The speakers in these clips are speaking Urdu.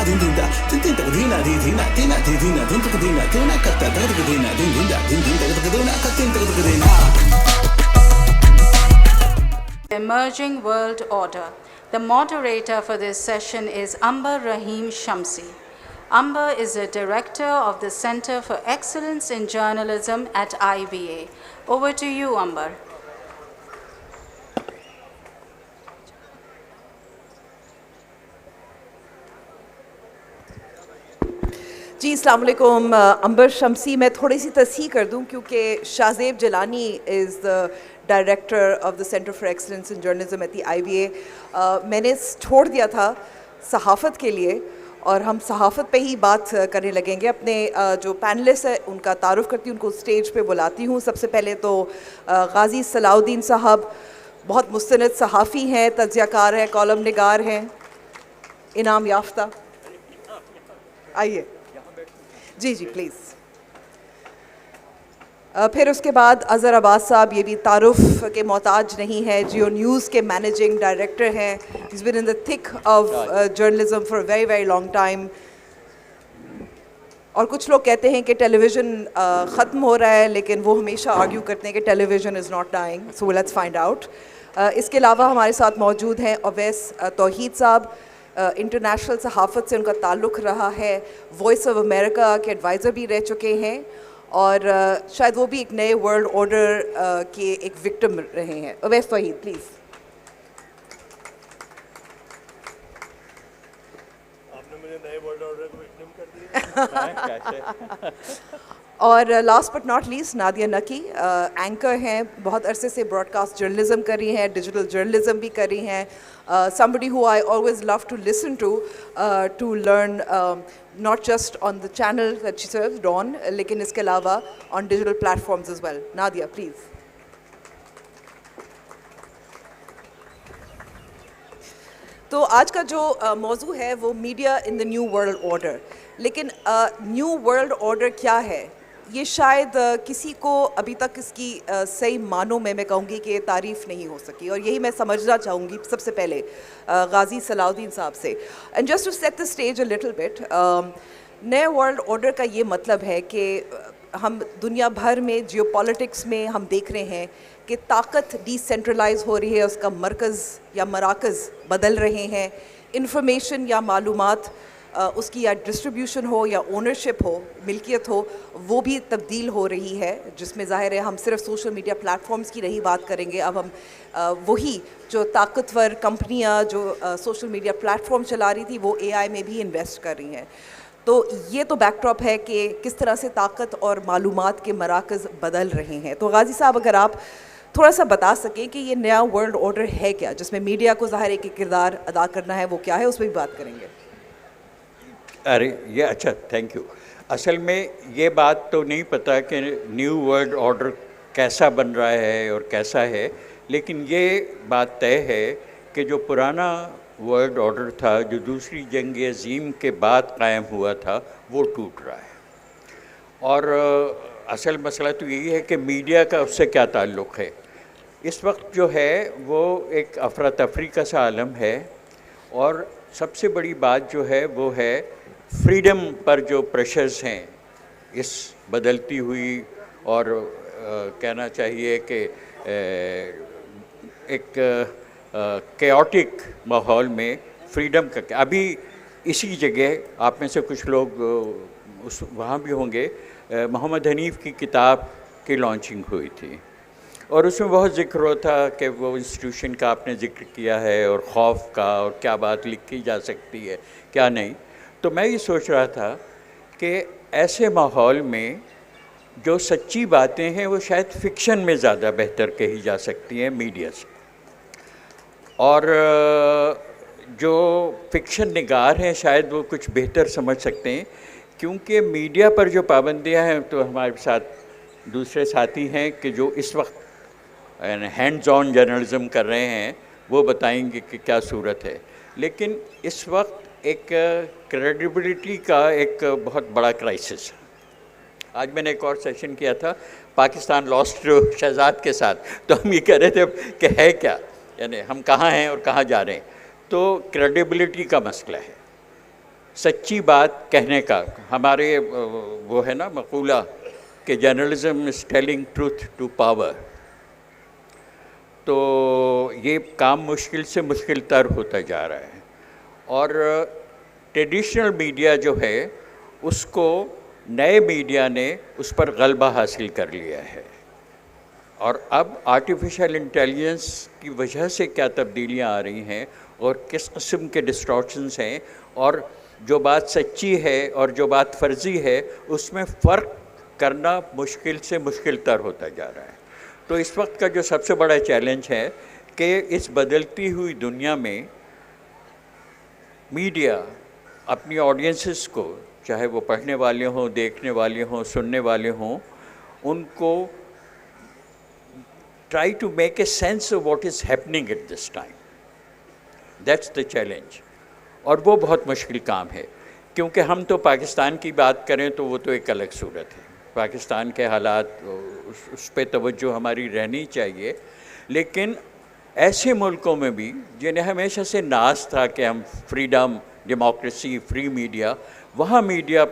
din din da din din da dina di dina dina di dina din da dina dina katta da dina din din da din din da dina katta da dina. Emerging World Order. The moderator for this session is Amber Rahim Shamsi. Amber is a director of the Center for Excellence in Journalism at IBA. Over to you, Amber. جی السلام علیکم. امبر شمسی. میں تھوڑی سی تصحیح کر دوں کیونکہ Shahzeb Jilani is the director of the centre for excellence in journalism at the I B A. میں نے چھوڑ دیا تھا صحافت کے لیے اور ہم صحافت پہ ہی بات کرنے لگیں گے. اپنے جو پینلسٹ ہیں ان کا تعارف کرتی ہوں, ان کو اسٹیج پہ بلاتی ہوں. سب سے پہلے تو غازی صلاح الدین صاحب بہت مستند صحافی ہیں, تجزیہ کار ہیں, کالم نگار ہیں, انعام یافتہ. آئیے جی جی پلیز. پھر اس کے بعد اظہر عباس صاحب, یہ بھی تعارف کے محتاج نہیں ہے, جیو نیوز کے مینیجنگ ڈائریکٹر ہیں. He's been in the thick of journalism for a very very long time. اور کچھ لوگ کہتے ہیں کہ ٹیلی ویژن ختم ہو رہا ہے, لیکن وہ ہمیشہ آرگیو کرتے ہیں کہ television is not dying. So let's find out. اس کے علاوہ ہمارے ساتھ موجود ہیں اویس توحید صاحب. انٹرنیشنل صحافت سے ان کا تعلق رہا ہے, وائس آف امریکہ کے ایڈوائزر بھی رہ چکے ہیں, اور شاید وہ بھی ایک نئے ورلڈ آرڈر کے ایک وکٹم رہے ہیں. اویس توحید پلیز. آپ نے مجھے نئے ورلڈ آرڈر کو وکٹم کر دیا. اور last but not least Nadia Naqi, anchor ہیں, بہت عرصے سے براڈ کاسٹ جرنلزم کر رہی ہیں, ڈیجیٹل جرنلزم بھی کر رہی ہیں. somebody who I always love to listen to learn not just on the channel that she serves on, لیکن اس کے علاوہ on digital platforms as well. Nadia please. تو آج کا جو موضوع ہے وہ media in the new world order. لیکن نیو ورلڈ آرڈر کیا ہے, یہ شاید کسی کو ابھی تک اس کی صحیح معنوں میں کہوں گی کہ تعریف نہیں ہو سکی, اور یہی میں سمجھنا چاہوں گی سب سے پہلے غازی صلاح الدین صاحب سے. And just to set the stage a little bit, نئے ورلڈ آرڈر کا یہ مطلب ہے کہ ہم دنیا بھر میں جیو پالیٹکس میں ہم دیکھ رہے ہیں کہ طاقت ڈی سینٹرلائز ہو رہی ہے, اس کا مرکز یا مراکز بدل رہے ہیں. انفارمیشن یا معلومات اس کی یا ڈسٹریبیوشن ہو یا اونرشپ ہو, ملکیت ہو, وہ بھی تبدیل ہو رہی ہے, جس میں ظاہر ہے ہم صرف سوشل میڈیا پلیٹفارمز کی نہیں بات کریں گے. اب ہم وہی جو طاقتور کمپنیاں جو سوشل میڈیا پلیٹفارم چلا رہی تھی وہ اے آئی میں بھی انویسٹ کر رہی ہیں. تو یہ تو بیک ڈراپ ہے کہ کس طرح سے طاقت اور معلومات کے مراکز بدل رہے ہیں. تو غازی صاحب اگر آپ تھوڑا سا بتا سکیں کہ یہ نیا ورلڈ آرڈر ہے کیا, جس میں میڈیا کو ظاہر ایک کردار ادا کرنا ہے, وہ کیا ہے, اس پہ بھی بات کریں گے. ارے یہ اچھا, تھینک یو. اصل میں یہ بات تو نہیں پتہ کہ نیو ورلڈ آرڈر کیسا بن رہا ہے اور کیسا ہے, لیکن یہ بات طے ہے کہ جو پرانا ورلڈ آرڈر تھا, جو دوسری جنگ عظیم کے بعد قائم ہوا تھا, وہ ٹوٹ رہا ہے. اور اصل مسئلہ تو یہی ہے کہ میڈیا کا اس سے کیا تعلق ہے. اس وقت جو ہے وہ ایک افراتفری کا سا عالم ہے, اور سب سے بڑی بات جو ہے وہ ہے فریڈم پر جو پریشرز ہیں اس بدلتی ہوئی اور کہنا چاہیے کہ ایک کیوٹک ماحول میں فریڈم کا. ابھی اسی جگہ آپ میں سے کچھ لوگ وہاں بھی ہوں گے, محمد حنیف کی کتاب کی لانچنگ ہوئی تھی, اور اس میں بہت ذکر ہوا تھا کہ وہ انسٹیٹیوشن کا آپ نے ذکر کیا ہے, اور خوف کا, اور کیا بات لکھی جا سکتی ہے کیا نہیں. تو میں یہ سوچ رہا تھا کہ ایسے ماحول میں جو سچی باتیں ہیں وہ شاید فکشن میں زیادہ بہتر کہی جا سکتی ہیں میڈیا سے, اور جو فکشن نگار ہیں شاید وہ کچھ بہتر سمجھ سکتے ہیں, کیونکہ میڈیا پر جو پابندیاں ہیں, تو ہمارے ساتھ دوسرے ساتھی ہیں کہ جو اس وقت ہینڈز آن جرنلزم کر رہے ہیں, وہ بتائیں گے کہ کیا صورت ہے. لیکن اس وقت ایک کریڈیبلٹی کا ایک بہت بڑا کرائسس ہے. آج میں نے ایک اور سیشن کیا تھا پاکستان لاسٹ شہزاد کے ساتھ, تو ہم یہ کہہ رہے تھے کہ ہے کیا, یعنی ہم کہاں ہیں اور کہاں جا رہے ہیں. تو کریڈیبلٹی کا مسئلہ ہے. سچی بات کہنے کا. ہمارے وہ ہے نا مقولہ کہ journalism is telling truth to power. تو یہ کام مشکل سے مشکل تر ہوتا جا رہا ہے, اور ٹریڈیشنل میڈیا جو ہے اس کو نئے میڈیا نے اس پر غلبہ حاصل کر لیا ہے. اور اب آرٹیفیشل انٹیلیجنس کی وجہ سے کیا تبدیلیاں آ رہی ہیں اور کس قسم کے ڈسٹارشنز ہیں, اور جو بات سچی ہے اور جو بات فرضی ہے اس میں فرق کرنا مشکل سے مشکل تر ہوتا جا رہا ہے. تو اس وقت کا جو سب سے بڑا چیلنج ہے کہ اس بدلتی ہوئی دنیا میں میڈیا اپنی آڈینسز کو, چاہے وہ پڑھنے والے ہوں, دیکھنے والے ہوں, سننے والے ہوں, ان کو try to make a sense of what is happening at this time. That's the challenge. اور وہ بہت مشکل کام ہے, کیونکہ ہم تو پاکستان کی بات کریں تو وہ تو ایک الگ صورت ہے. پاکستان کے حالات اس پہ توجہ ہماری رہنی چاہیے, لیکن ایسے ملکوں میں بھی جنہیں ہمیشہ سے ناز تھا کہ ہم فریڈم, ڈیموکریسی, فری میڈیا, وہاں میڈیا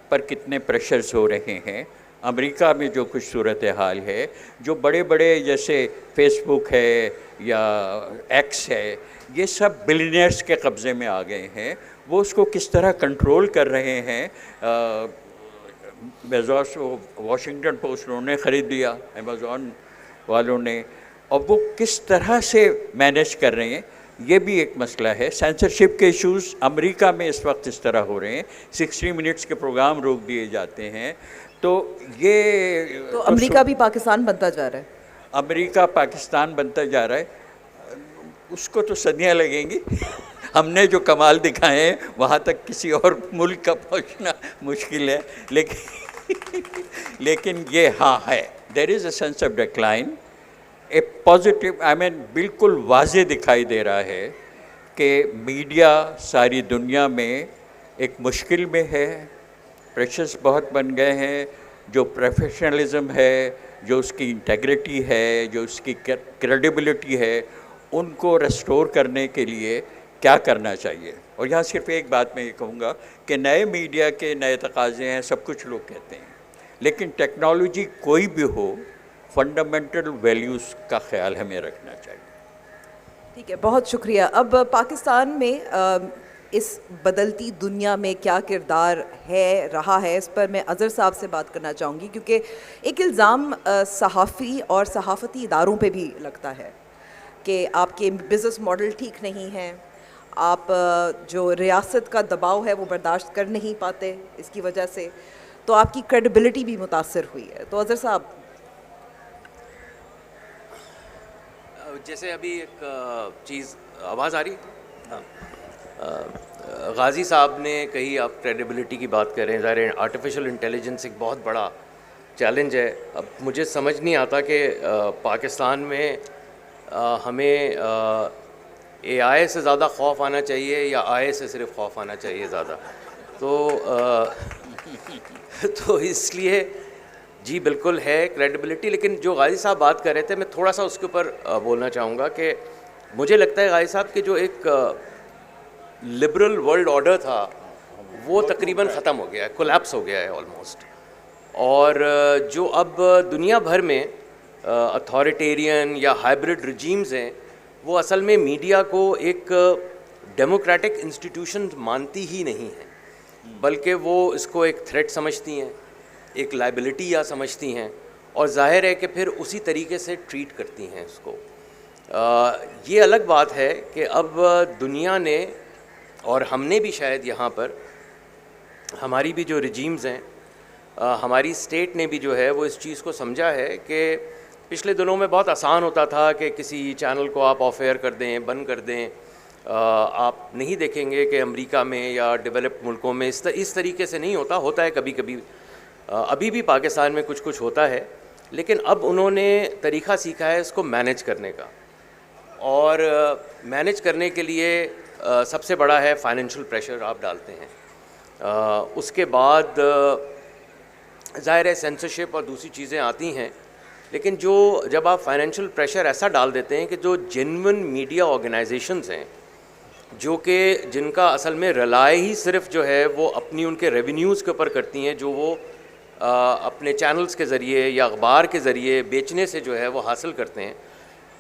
پر کتنے پریشرز ہو رہے ہیں. امریکہ میں جو کچھ صورتحال ہے, جو بڑے بڑے جیسے فیس بک ہے یا ایکس ہے, یہ سب بلینئرز کے قبضے میں آ گئے ہیں. وہ اس کو کس طرح کنٹرول کر رہے ہیں. بیزوس واشنگٹن پوسٹ انہوں نے خرید لیا, امیزون والوں نے, اور وہ کس طرح سے مینیج کر رہے ہیں یہ بھی ایک مسئلہ ہے. سینسرشپ کے ایشوز امریکہ میں اس وقت اس طرح ہو رہے ہیں, 60 منٹس کے پروگرام روک دیے جاتے ہیں. تو یہ تو امریکہ بھی پاکستان بنتا جا رہا ہے. امریکہ پاکستان بنتا جا رہا ہے, اس کو تو صدیاں لگیں گی. ہم نے جو کمال دکھائے ہیں وہاں تک کسی اور ملک کا پہنچنا مشکل ہے. لیکن یہ ہاں ہے, there is a sense of decline, a positive, بالکل واضح دکھائی دے رہا ہے کہ میڈیا ساری دنیا میں ایک مشکل میں ہے. پریشرز بہت بن گئے ہیں. جو پروفیشنلزم ہے, جو اس کی انٹیگریٹی ہے, جو اس کی کریڈیبلٹی ہے, ان کو ریسٹور کرنے کے لیے کیا کرنا چاہیے. اور یہاں صرف ایک بات میں یہ کہوں گا کہ نئے میڈیا کے نئے تقاضے ہیں, سب کچھ لوگ کہتے ہیں, لیکن ٹیکنالوجی کوئی بھی ہو, فنڈامنٹل ویلیوز کا خیال ہمیں رکھنا چاہیے. ٹھیک ہے, بہت شکریہ. اب پاکستان میں اس بدلتی دنیا میں کیا کردار ہے, رہا ہے, اس پر میں اظہر صاحب سے بات کرنا چاہوں گی, کیونکہ ایک الزام صحافی اور صحافتی اداروں پہ بھی لگتا ہے کہ آپ کے بزنس ماڈل ٹھیک نہیں ہیں, آپ جو ریاست کا دباؤ ہے وہ برداشت کر نہیں پاتے اس کی وجہ سے, تو آپ کی کریڈیبلٹی بھی متاثر ہوئی ہے. تو اظہر صاحب, جیسے ابھی ایک چیز, آواز آ رہی ہے, غازی صاحب نے کہی, آپ کریڈیبلٹی کی بات کر رہے ہیں. ظاہر ہے آرٹیفیشل انٹیلیجنس ایک بہت بڑا چیلنج ہے. اب مجھے سمجھ نہیں آتا کہ پاکستان میں ہمیں اے آئی سے زیادہ خوف آنا چاہیے یا آئی سے صرف خوف آنا چاہیے زیادہ. تو اس لیے جی بالکل ہے کریڈیبلٹی. لیکن جو غازی صاحب بات کر رہے تھے, میں تھوڑا سا اس کے اوپر بولنا چاہوں گا کہ مجھے لگتا ہے غازی صاحب کہ جو ایک لبرل ورلڈ آرڈر تھا وہ تقریباً ختم ہو گیا ہے, کولیپس ہو گیا ہے آلموسٹ. اور جو اب دنیا بھر میں اتھارٹیرین یا ہائبرڈ رجیمز ہیں, وہ اصل میں میڈیا کو ایک ڈیموکریٹک انسٹیٹیوشن مانتی ہی نہیں ہیں, بلکہ وہ اس کو ایک تھریٹ سمجھتی ہیں, ایک لائبلٹی یا سمجھتی ہیں, اور ظاہر ہے کہ پھر اسی طریقے سے ٹریٹ کرتی ہیں اس کو. یہ الگ بات ہے کہ اب دنیا نے, اور ہم نے بھی شاید یہاں پر, ہماری بھی جو رجیمز ہیں, ہماری اسٹیٹ نے بھی جو ہے وہ اس چیز کو سمجھا ہے کہ پچھلے دنوں میں بہت آسان ہوتا تھا کہ کسی چینل کو آپ آف ایئر کر دیں, بند کر دیں. آپ نہیں دیکھیں گے کہ امریکہ میں یا ڈیولپڈ ملکوں میں اس طریقے سے نہیں ہوتا. ہوتا ہے کبھی کبھی, ابھی بھی پاکستان میں کچھ کچھ ہوتا ہے, لیکن اب انہوں نے طریقہ سیکھا ہے اس کو مینیج کرنے کا. اور مینیج کرنے کے لیے سب سے بڑا ہے فائنینشیل پریشر آپ ڈالتے ہیں. اس کے بعد ظاہر ہے سینسرشپ اور دوسری چیزیں آتی ہیں, لیکن جب آپ فائنینشیل پریشر ایسا ڈال دیتے ہیں کہ جو جینون میڈیا آرگنائزیشنز ہیں جو کہ جن کا اصل میں رلائے ہی صرف جو ہے وہ اپنی ان کے ریونیوز کے اوپر کرتی ہیں، جو وہ اپنے چینلز کے ذریعے یا اخبار کے ذریعے بیچنے سے جو ہے وہ حاصل کرتے ہیں.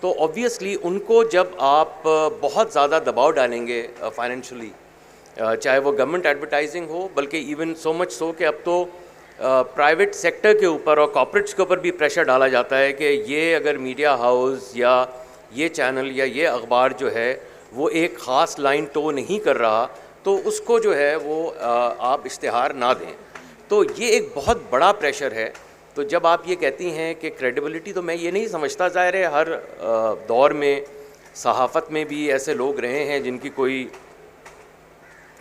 تو آبویسلی ان کو جب آپ بہت زیادہ دباؤ ڈالیں گے فائنینشلی، چاہے وہ گورنمنٹ ایڈورٹائزنگ ہو، بلکہ ایون سو مچ سو کہ اب تو پرائیویٹ سیکٹر کے اوپر اور کارپوریٹس کے اوپر بھی پریشر ڈالا جاتا ہے کہ یہ اگر میڈیا ہاؤس یا یہ چینل یا یہ اخبار جو ہے وہ ایک خاص لائن ٹو نہیں کر رہا تو اس کو جو ہے وہ آپ اشتہار نہ دیں. تو یہ ایک بہت بڑا پریشر ہے. تو جب آپ یہ کہتی ہیں کہ کریڈیبلٹی، تو میں یہ نہیں سمجھتا، ظاہر ہے ہر دور میں صحافت میں بھی ایسے لوگ رہے ہیں جن کی کوئی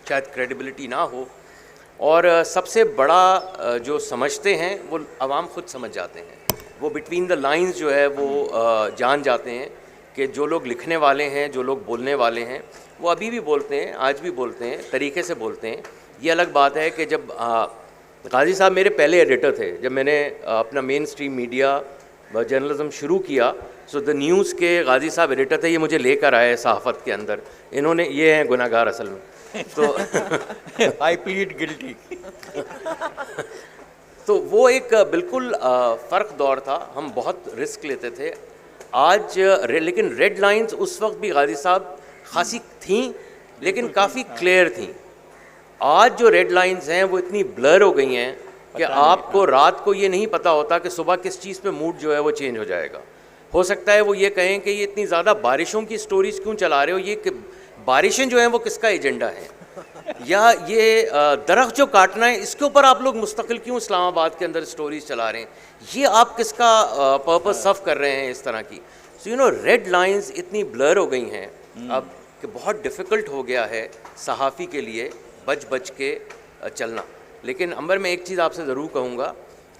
شاید کریڈیبلٹی نہ ہو، اور سب سے بڑا جو سمجھتے ہیں وہ عوام خود سمجھ جاتے ہیں. وہ بٹوین دا لائنز جو ہے وہ جان جاتے ہیں کہ جو لوگ لکھنے والے ہیں، جو لوگ بولنے والے ہیں، وہ ابھی بھی بولتے ہیں، آج بھی بولتے ہیں، طریقے سے بولتے ہیں. یہ الگ بات ہے کہ جب غازی صاحب میرے پہلے ایڈیٹر تھے، جب میں نے اپنا مین اسٹریم میڈیا جرنلزم شروع کیا، سو دا نیوز کے غازی صاحب ایڈیٹر تھے. یہ مجھے لے کر آئے صحافت کے اندر، انہوں نے، یہ ہیں گناہ گار اصل میں. تو آئی پلیڈ گلٹی. تو وہ ایک بالکل فرق دور تھا، ہم بہت رسک لیتے تھے. آج لیکن ریڈ لائنز اس وقت بھی غازی صاحب خاصی تھیں لیکن کافی کلیئر تھیں. آج جو ریڈ لائنز ہیں وہ اتنی بلر ہو گئی ہیں کہ آپ کو رات کو یہ نہیں پتہ ہوتا کہ صبح کس چیز پہ موڈ جو ہے وہ چینج ہو جائے گا. ہو سکتا ہے وہ یہ کہیں کہ یہ اتنی زیادہ بارشوں کی سٹوریز کیوں چلا رہے ہو، یہ کہ بارشیں جو ہیں وہ کس کا ایجنڈا ہے، یا یہ درخت جو کاٹنا ہے اس کے اوپر آپ لوگ مستقل کیوں اسلام آباد کے اندر سٹوریز چلا رہے ہیں، یہ آپ کس کا پرپس سرو کر رہے ہیں اس طرح کی. سو ریڈ لائنز اتنی بلر ہو گئی ہیں اب کہ بہت ڈیفیکلٹ ہو گیا ہے صحافی کے لیے بچ بچ کے چلنا. لیکن عمر میں ایک چیز آپ سے ضرور کہوں گا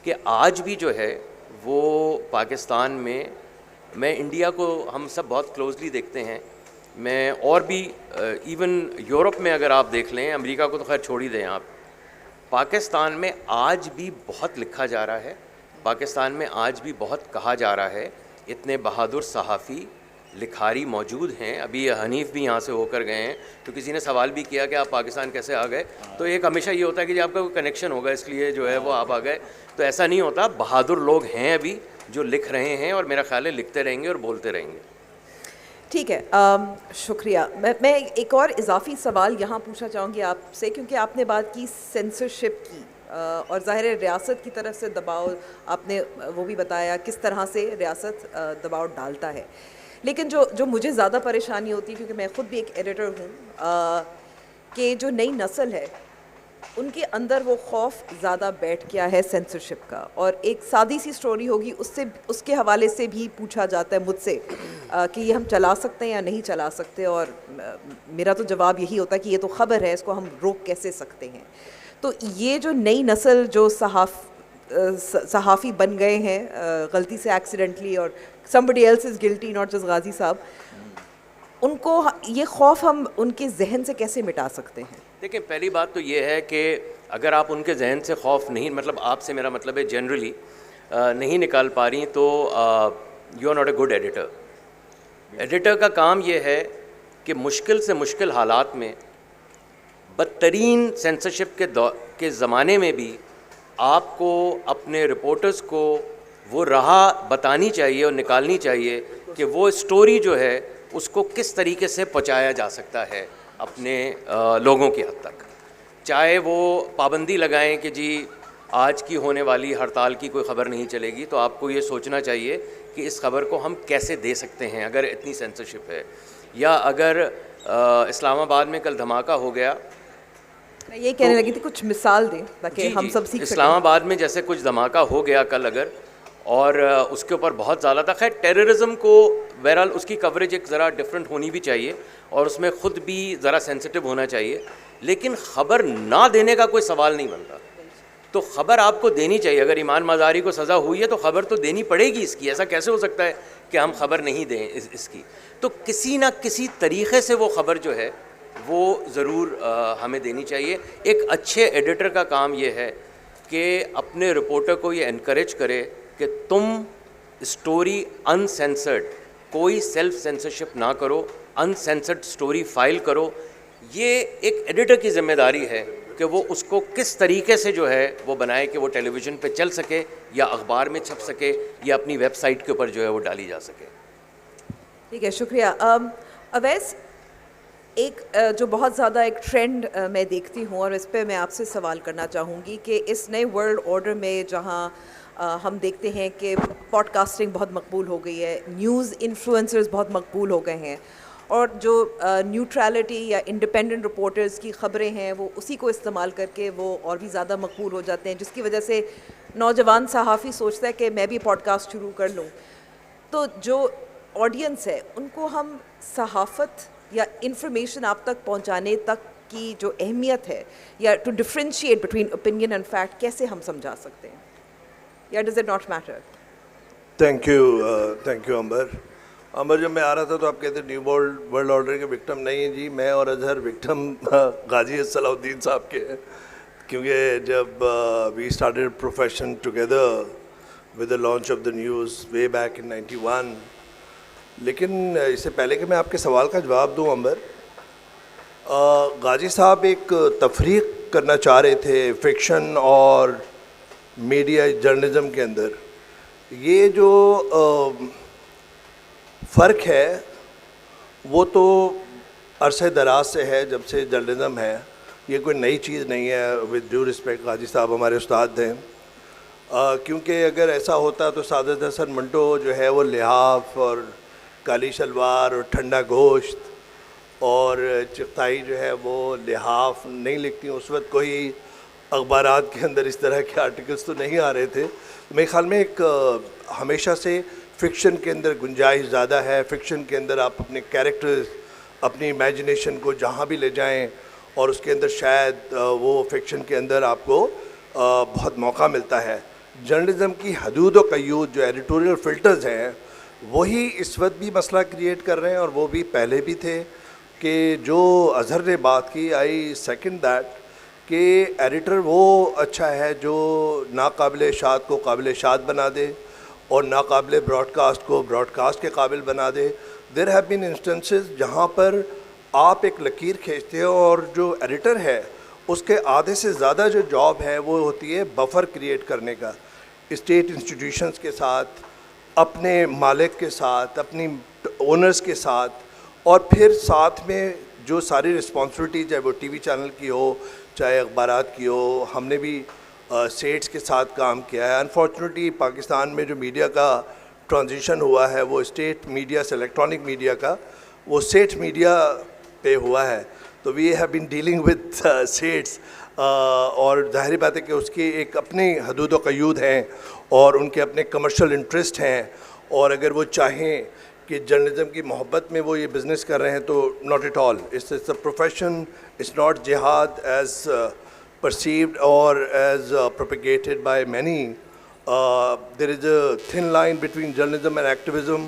کہ آج بھی جو ہے وہ پاکستان میں انڈیا کو ہم سب بہت کلوزلی دیکھتے ہیں. میں اور بھی ایون یورپ میں اگر آپ دیکھ لیں، امریکہ کو تو خیر چھوڑ ہی دیں آپ، پاکستان میں آج بھی بہت لکھا جا رہا ہے، پاکستان میں آج بھی بہت کہا جا رہا ہے. اتنے بہادر صحافی لکھاری موجود ہیں. ابھی حنیف بھی یہاں سے ہو کر گئے ہیں، تو کسی نے سوال بھی کیا کہ آپ پاکستان کیسے آ گئے، تو ایک ہمیشہ یہ ہوتا ہے کہ جی آپ کا کوئی کنیکشن ہوگا اس لیے جو ہے وہ آپ آ گئے. تو ایسا نہیں ہوتا، بہادر لوگ ہیں ابھی جو لکھ رہے ہیں، اور میرا خیال ہے لکھتے رہیں گے اور بولتے رہیں گے. ٹھیک ہے، شکریہ. میں ایک اور اضافی سوال یہاں پوچھنا چاہوں گی آپ سے، کیونکہ آپ نے بات کی سینسرشپ کی، اور ظاہر ہے ریاست کی طرف سے دباؤ آپ نے وہ بھی بتایا کس طرح سے ریاست دباؤ ڈالتا ہے. لیکن جو مجھے زیادہ پریشانی ہوتی ہے، کیونکہ میں خود بھی ایک ایڈیٹر ہوں، کہ جو نئی نسل ہے ان کے اندر وہ خوف زیادہ بیٹھ گیا ہے سینسرشپ کا. اور ایک سادی سی سٹوری ہوگی، اس کے حوالے سے بھی پوچھا جاتا ہے مجھ سے کہ یہ ہم چلا سکتے ہیں یا نہیں چلا سکتے، اور میرا تو جواب یہی ہوتا ہے کہ یہ تو خبر ہے، اس کو ہم روک کیسے سکتے ہیں. تو یہ جو نئی نسل جو صحافی بن گئے ہیں غلطی سے ایکسیڈنٹلی، اور somebody else is guilty not just غازی صاحب، ان کو یہ خوف ہم ان کے ذہن سے کیسے مٹا سکتے ہیں؟ دیکھیں، پہلی بات تو یہ ہے کہ اگر آپ ان کے ذہن سے خوف نہیں، مطلب آپ سے میرا مطلب ہے جنرلی نہیں نکال پا رہی، تو you are not a good editor. Editor کا کام یہ ہے کہ مشکل سے مشکل حالات میں، بدترین سینسرشپ کے زمانے میں بھی آپ کو اپنے رپورٹرز کو وہ راہ بتانی چاہیے اور نکالنی چاہیے کہ وہ سٹوری جو ہے اس کو کس طریقے سے پہنچایا جا سکتا ہے اپنے لوگوں کی حد تک. چاہے وہ پابندی لگائیں کہ جی آج کی ہونے والی ہڑتال کی کوئی خبر نہیں چلے گی، تو آپ کو یہ سوچنا چاہیے کہ اس خبر کو ہم کیسے دے سکتے ہیں اگر اتنی سینسرشپ ہے. یا اگر اسلام آباد میں کل دھماکہ ہو گیا، میں یہ کہنے لگی تھی کچھ مثال دیں تاکہ ہم سب سیکھ سکیں. اسلام آباد میں جیسے کچھ دھماکہ ہو گیا کل اگر، اور اس کے اوپر بہت زیادہ تھا. خیر ٹیررزم کو بہرحال اس کی کوریج ایک ذرا ڈفرینٹ ہونی بھی چاہیے، اور اس میں خود بھی ذرا سینسٹیو ہونا چاہیے، لیکن خبر نہ دینے کا کوئی سوال نہیں بنتا. تو خبر آپ کو دینی چاہیے. اگر ایمان مزاری کو سزا ہوئی ہے تو خبر تو دینی پڑے گی اس کی. ایسا کیسے ہو سکتا ہے کہ ہم خبر نہیں دیں اس کی؟ تو کسی نہ کسی طریقے سے وہ خبر جو ہے وہ ضرور ہمیں دینی چاہیے. ایک اچھے ایڈیٹر کا کام یہ ہے کہ اپنے رپورٹر کو یہ انکریج کرے کہ تم اسٹوری انسینسرڈ کوئی سیلف سینسرشپ نہ کرو, انسینسرڈ سٹوری فائل کرو. یہ ایک ایڈیٹر کی ذمہ داری ہے کہ وہ اس کو کس طریقے سے جو ہے وہ بنائے کہ وہ ٹیلی ویژن پہ چل سکے یا اخبار میں چھپ سکے یا اپنی ویب سائٹ کے اوپر جو ہے وہ ڈالی جا سکے. ٹھیک ہے, شکریہ. اویس, ایک جو بہت زیادہ ایک ٹرینڈ میں دیکھتی ہوں اور اس پہ میں آپ سے سوال کرنا چاہوں گی کہ اس نئے ورلڈ آرڈر میں جہاں ہم دیکھتے ہیں کہ پوڈ کاسٹنگ بہت مقبول ہو گئی ہے, نیوز انفلوئنسرز بہت مقبول ہو گئے ہیں, اور جو نیوٹرالٹی یا انڈیپینڈنٹ رپورٹرز کی خبریں ہیں وہ اسی کو استعمال کر کے وہ اور بھی زیادہ مقبول ہو جاتے ہیں, جس کی وجہ سے نوجوان صحافی سوچتا ہے کہ میں بھی پوڈ کاسٹ شروع کر لوں. تو جو آڈینس ہے ان کو ہم صحافت یا انفارمیشن آپ تک پہنچانے تک کی جو اہمیت ہے, یا to differentiate between opinion and fact, کیسے ہم سمجھا سکتے ہیں, یا does it not matter? Thank you Umar. جب میں آ رہا تھا تو آپ کہتے نیو ورلڈ آرڈر کے وکٹم نہیں ہیں. جی میں اور اظہر وکٹم غازی صلاح الدین صاحب کے ہیں, کیونکہ جب we started profession together with the launch of the news way back in 91. لیکن اس سے پہلے کہ میں آپ کے سوال کا جواب دوں عمر, غازی صاحب ایک تفریق کرنا چاہ رہے تھے فکشن اور میڈیا جرنلزم کے اندر. یہ جو فرق ہے وہ تو عرصہ دراز سے ہے, جب سے جرنلزم ہے, یہ کوئی نئی چیز نہیں ہے. ود ڈیو رسپیکٹ, غازی صاحب ہمارے استاد ہیں, کیونکہ اگر ایسا ہوتا تو سعادت حسن منٹو جو ہے وہ لحاف اور کالی شلوار اور ٹھنڈا گوشت اور چغتائی جو ہے وہ لحاف نہیں لکھتی. اس وقت کوئی اخبارات کے اندر اس طرح کے آرٹیکلس تو نہیں آ رہے تھے. میرے خیال میں ایک ہمیشہ سے فکشن کے اندر گنجائش زیادہ ہے. فکشن کے اندر آپ اپنے کیریکٹرز, اپنی امیجنیشن کو جہاں بھی لے جائیں, اور اس کے اندر شاید وہ فکشن کے اندر آپ کو بہت موقع ملتا ہے. جرنلزم کی حدود و قیود جو ایڈیٹوریل فلٹرز ہیں وہی اس وقت بھی مسئلہ کریٹ کر رہے ہیں, اور وہ بھی پہلے بھی تھے. کہ جو اظہر نے بات کی, آئی سیکنڈ دیٹ, کہ ایڈیٹر وہ اچھا ہے جو ناقابل اشاعت کو قابل اشاعت بنا دے اور ناقابل براڈ کاسٹ کو براڈ کاسٹ کے قابل بنا دے. دیر ہیو بین انسٹنسز جہاں پر آپ ایک لکیر کھینچتے ہیں اور جو ایڈیٹر ہے اس کے آدھے سے زیادہ جو جاب ہے وہ ہوتی ہے بفر کریٹ کرنے کا, اسٹیٹ انسٹیٹیوشنز کے ساتھ, اپنے مالک کے ساتھ, اپنی اونرز کے ساتھ, اور پھر ساتھ میں جو ساری رسپانسبلٹی, چاہے وہ ٹی وی چینل کی ہو چاہے اخبارات کی ہو. ہم نے بھی سیٹس کے ساتھ کام کیا ہے. انفارچونیٹلی پاکستان میں جو میڈیا کا ٹرانزیشن ہوا ہے وہ اسٹیٹ میڈیا سے الیکٹرانک میڈیا کا وہ سیٹ میڈیا پہ ہوا ہے. تو we have been dealing with seths, اور ظاہری بات ہے کہ اس کی ایک اپنی حدود و قیود ہیں اور ان کے اپنے کمرشل انٹرسٹ ہیں, اور اگر وہ چاہیں کہ جرنلزم کی محبت میں وہ یہ بزنس کر رہے ہیں تو not at all. It's a profession, it's not jihad as perceived or as propagated by many. There is a thin line between journalism and activism.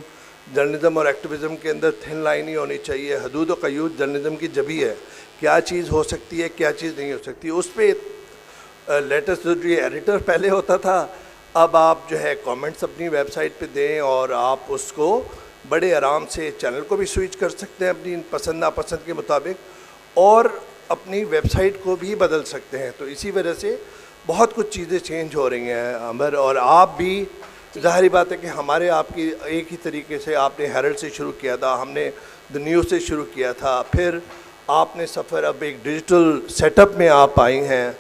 Journalism اور ایکٹیویزم کے اندر تھن لائن ہی ہونی چاہیے. حدود و قیود جرنلزم کی جبھی ہے, کیا چیز ہو سکتی ہے کیا چیز نہیں ہو سکتی. اس پہ لیٹسٹ جو ایڈیٹر پہلے ہوتا تھا, اب آپ جو ہے کامنٹس اپنی ویب سائٹ پہ دیں اور آپ اس کو بڑے آرام سے چینل کو بھی سوئچ کر سکتے ہیں اپنی پسند ناپسند کے مطابق, اور اپنی ویب سائٹ کو بھی بدل سکتے ہیں. تو اسی وجہ سے بہت کچھ چیزیں چینج ہو رہی ہیں عمر, اور آپ بھی ظاہری بات ہے کہ ہمارے آپ کی ایک ہی طریقے سے آپ نے ہیرلڈ سے شروع کیا تھا, ہم نے دا نیوز سے شروع کیا تھا, پھر آپ نے سفر اب ایک ڈیجیٹل سیٹ اپ میں آپ آئی ہیں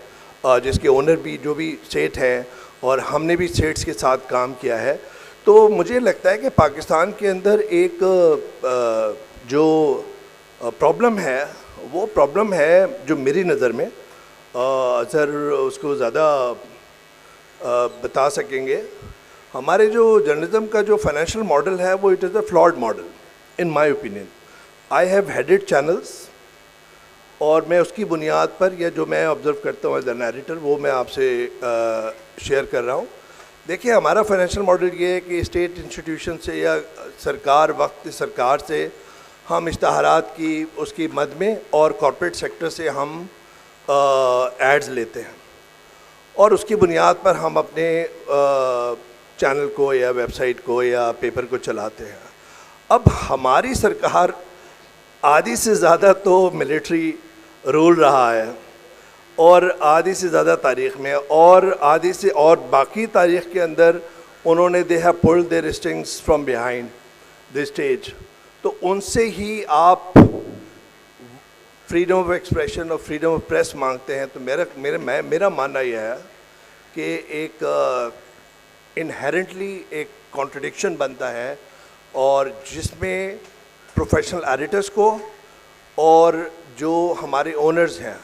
جس کے اونر بھی جو بھی سیٹ ہیں, اور ہم نے بھی سیٹس کے ساتھ کام کیا ہے. تو مجھے لگتا ہے کہ پاکستان کے اندر ایک جو پرابلم ہے وہ پرابلم ہے جو میری نظر میں, اظہر اس کو زیادہ بتا سکیں گے, ہمارے جو جرنلزم کا جو فائنینشیل ماڈل ہے وہ it is a flawed model in my opinion. I have headed channels, اور میں اس کی بنیاد پر یا جو میں آبزرو کرتا ہوں ایز این ایڈیٹر وہ میں آپ سے شیئر کر رہا ہوں. دیکھیں ہمارا فائنینشیل ماڈل یہ ہے کہ اسٹیٹ انسٹیٹیوشن سے یا سرکار وقت سرکار سے ہم اشتہارات کی اس کی مد میں اور کارپوریٹ سیکٹر سے ہم ایڈز لیتے ہیں, اور اس کی بنیاد پر ہم اپنے چینل کو یا ویب سائٹ کو یا پیپر کو چلاتے ہیں. اب ہماری سرکار آدھی سے زیادہ تو ملٹری رول رہا ہے اور آدھی سے زیادہ تاریخ میں اور آدھی سے اور باقی تاریخ کے اندر انہوں نے they have pulled their strings from behind the stage. تو ان سے ہی آپ فریڈم آف ایکسپریشن اور فریڈم آف پریس مانگتے ہیں. تو میرا ماننا یہ ہے کہ ایک انہیرنٹلی ایک کانٹرڈکشن بنتا ہے اور جس میں پروفیشنل ایڈیٹرز کو اور جو ہمارے اونرز ہیں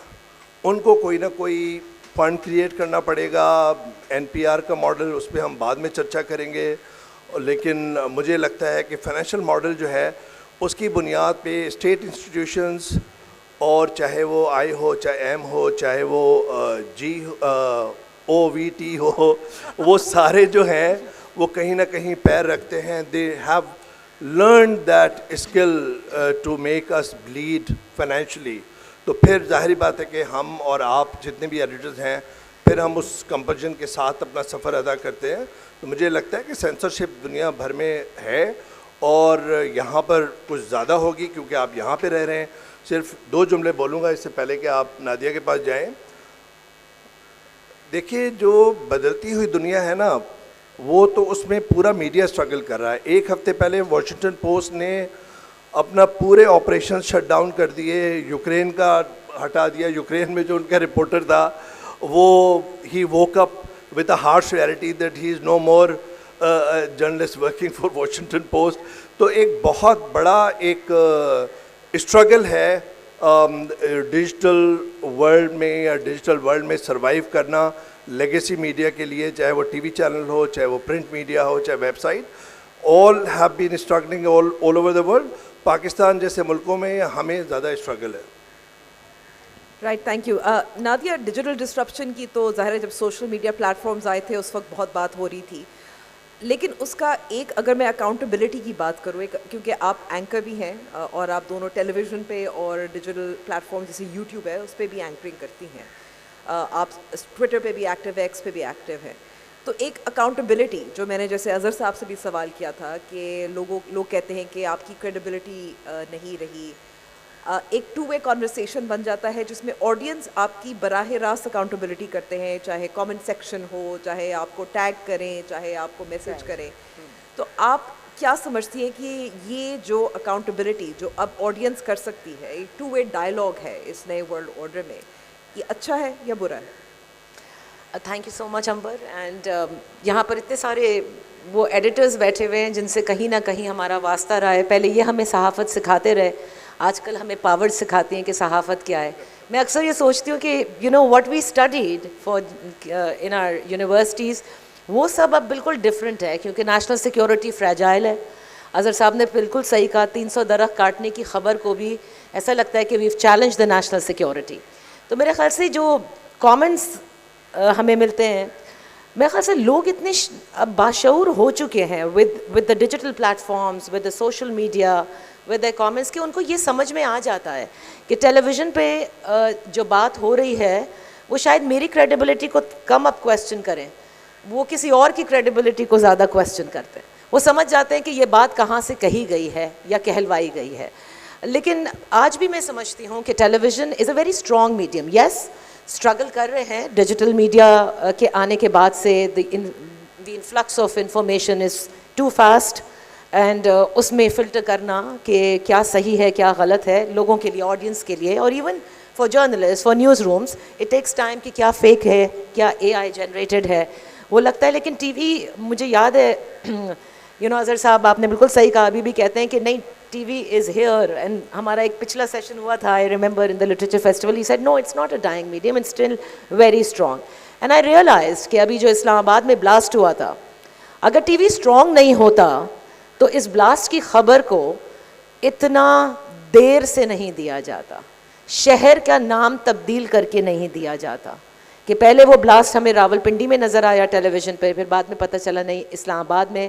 ان کو کوئی نہ کوئی فنڈ کریٹ کرنا پڑے گا. NPR کا ماڈل اس پہ ہم بعد میں چرچا کریں گے, لیکن مجھے لگتا ہے کہ فائنینشیل ماڈل جو ہے اس کی بنیاد پہ اسٹیٹ انسٹیٹیوشنز اور چاہے وہ آئی ہو, چاہے ایم ہو, چاہے وہ OVT ہو, وہ سارے جو ہیں وہ کہیں نہ کہیں پیر رکھتے ہیں. They have learn that skill to make us bleed financially. تو پھر ظاہری بات ہے کہ ہم اور آپ جتنے بھی ایڈیٹرز ہیں پھر ہم اس کمپلشن کے ساتھ اپنا سفر ادا کرتے ہیں. تو مجھے لگتا ہے کہ سینسرشپ دنیا بھر میں ہے اور یہاں پر کچھ زیادہ ہوگی کیونکہ آپ یہاں پہ رہ رہے ہیں. صرف 2 جملے بولوں گا اس سے پہلے کہ آپ نادیہ کے پاس جائیں. دیکھیے جو بدلتی ہوئی دنیا ہے نا وہ تو اس میں پورا میڈیا اسٹرگل کر رہا ہے. 1 ہفتے پہلے واشنگٹن پوسٹ نے اپنا پورے آپریشن شٹ ڈاؤن کر دیے, یوکرین کا ہٹا دیا. یوکرین میں جو ان کا رپورٹر تھا وہ ہی woke up with a harsh reality that he is no more a journalist working for Washington Post. تو ایک بہت بڑا ایک اسٹرگل ہے ڈیجیٹل ورلڈ میں یا ڈیجیٹل ورلڈ میں سروائیو کرنا لیگیسی میڈیا کے لیے, چاہے وہ ٹی وی چینل ہو, چاہے وہ پرنٹ میڈیا ہو, چاہے website. all have been struggling all over the world. Pakistan جیسے ملکوں میں ہمیں زیادہ اسٹرگل ہے. Right, thank you. Nadia, digital disruption کی تو ظاہر ہے جب سوشل میڈیا پلیٹ فارمز آئے تھے اس وقت بہت بات ہو رہی تھی, لیکن اس کا ایک اگر میں اکاؤنٹیبلٹی کی بات کروں, کیونکہ آپ اینکر بھی ہیں اور آپ دونوں ٹیلی ویژن پہ اور ڈیجیٹل پلیٹ فارم جیسے یوٹیوب ہے اس پہ بھی اینکرنگ کرتی ہیں, آپ ٹویٹر پہ بھی ایکٹیو ہے, ایکس پہ بھی ایکٹیو ہے. تو ایک اکاؤنٹیبلٹی جو میں نے جیسے اظہر صاحب سے بھی سوال کیا تھا کہ لوگ کہتے ہیں کہ آپ کی کریڈیبلٹی نہیں رہی, ایک 2-way کنورسیشن بن جاتا ہے جس میں آڈینس آپ کی براہ راست اکاؤنٹیبلٹی کرتے ہیں, چاہے کامنٹ سیکشن ہو, چاہے آپ کو ٹیگ کریں, چاہے آپ کو میسج کریں. تو آپ کیا سمجھتی ہیں کہ یہ جو اکاؤنٹیبلٹی جو اب آڈینس کر سکتی ہے, ایک 2-way ڈائلاگ ہے اس نئے ورلڈ آرڈر میں, یہ اچھا ہے یا برا ہے؟ Thank you so much Amber. And یہاں پر اتنے سارے وہ ایڈیٹرز بیٹھے ہوئے ہیں جن سے کہیں نہ کہیں ہمارا واسطہ رہا ہے. پہلے یہ ہمیں صحافت سکھاتے رہے, آج کل ہمیں پاور سکھاتی ہیں کہ صحافت کیا ہے. میں اکثر یہ سوچتی ہوں کہ what we studied for in our universities وہ سب اب بالکل ڈفرینٹ ہے, کیونکہ نیشنل سیکیورٹی فریجائل ہے. اظہر صاحب نے بالکل صحیح کہا, 300 درخت کاٹنے کی خبر کو بھی ایسا لگتا ہے کہ ویو چیلنج دا نیشنل سیکیورٹی. تو میرے خیال سے جو کامنٹس ہمیں ملتے ہیں, میرے خیال سے لوگ اتنے اب باشعور ہو چکے ہیں with the digital platforms, with the social media, with the comments, کہ ان کو یہ سمجھ میں آ جاتا ہے کہ ٹیلی ویژن پہ جو بات ہو رہی ہے وہ شاید میری کریڈیبلٹی کو کم اب کویسچن کریں, وہ کسی اور کی کریڈیبلٹی کو زیادہ کویسچن کرتے ہیں. وہ سمجھ جاتے ہیں کہ یہ بات کہاں سے کہی گئی ہے یا کہلوائی گئی ہے. لیکن آج بھی میں سمجھتی ہوں کہ television is a very strong medium. Yes, struggle کر رہے ہیں ڈیجیٹل میڈیا کے آنے کے بعد سے. The influx of information is too fast, and اس میں فلٹر کرنا کہ کیا صحیح ہے کیا غلط ہے لوگوں کے لیے, آڈینس کے لیے, اور even for journalist, for news rooms, it takes time کہ کیا فیک ہے کیا AI جنریٹڈ ہے, وہ لگتا ہے. لیکن ٹی وی, مجھے یاد ہے اظہر صاحب آپ نے بالکل صحیح کہا, ابھی بھی کہتے ہیں کہ نہیں T we is here. And ہمارا ایک پچھلا سیشن ہوا تھا, I remember in the literature festival, he said no it's not a dying medium, it's still very strong. And I realized کہ ابھی جو اسلام آباد میں بلاسٹ ہوا تھا, اگر ٹی وی اسٹرانگ نہیں ہوتا تو اس بلاسٹ کی خبر کو اتنا دیر سے نہیں دیا جاتا, شہر کا نام تبدیل کر کے نہیں دیا جاتا. کہ پہلے وہ بلاسٹ ہمیں راولپنڈی میں نظر آیا ٹیلی ویژن پہ, پھر بعد میں پتہ چلا نہیں اسلام آباد میں.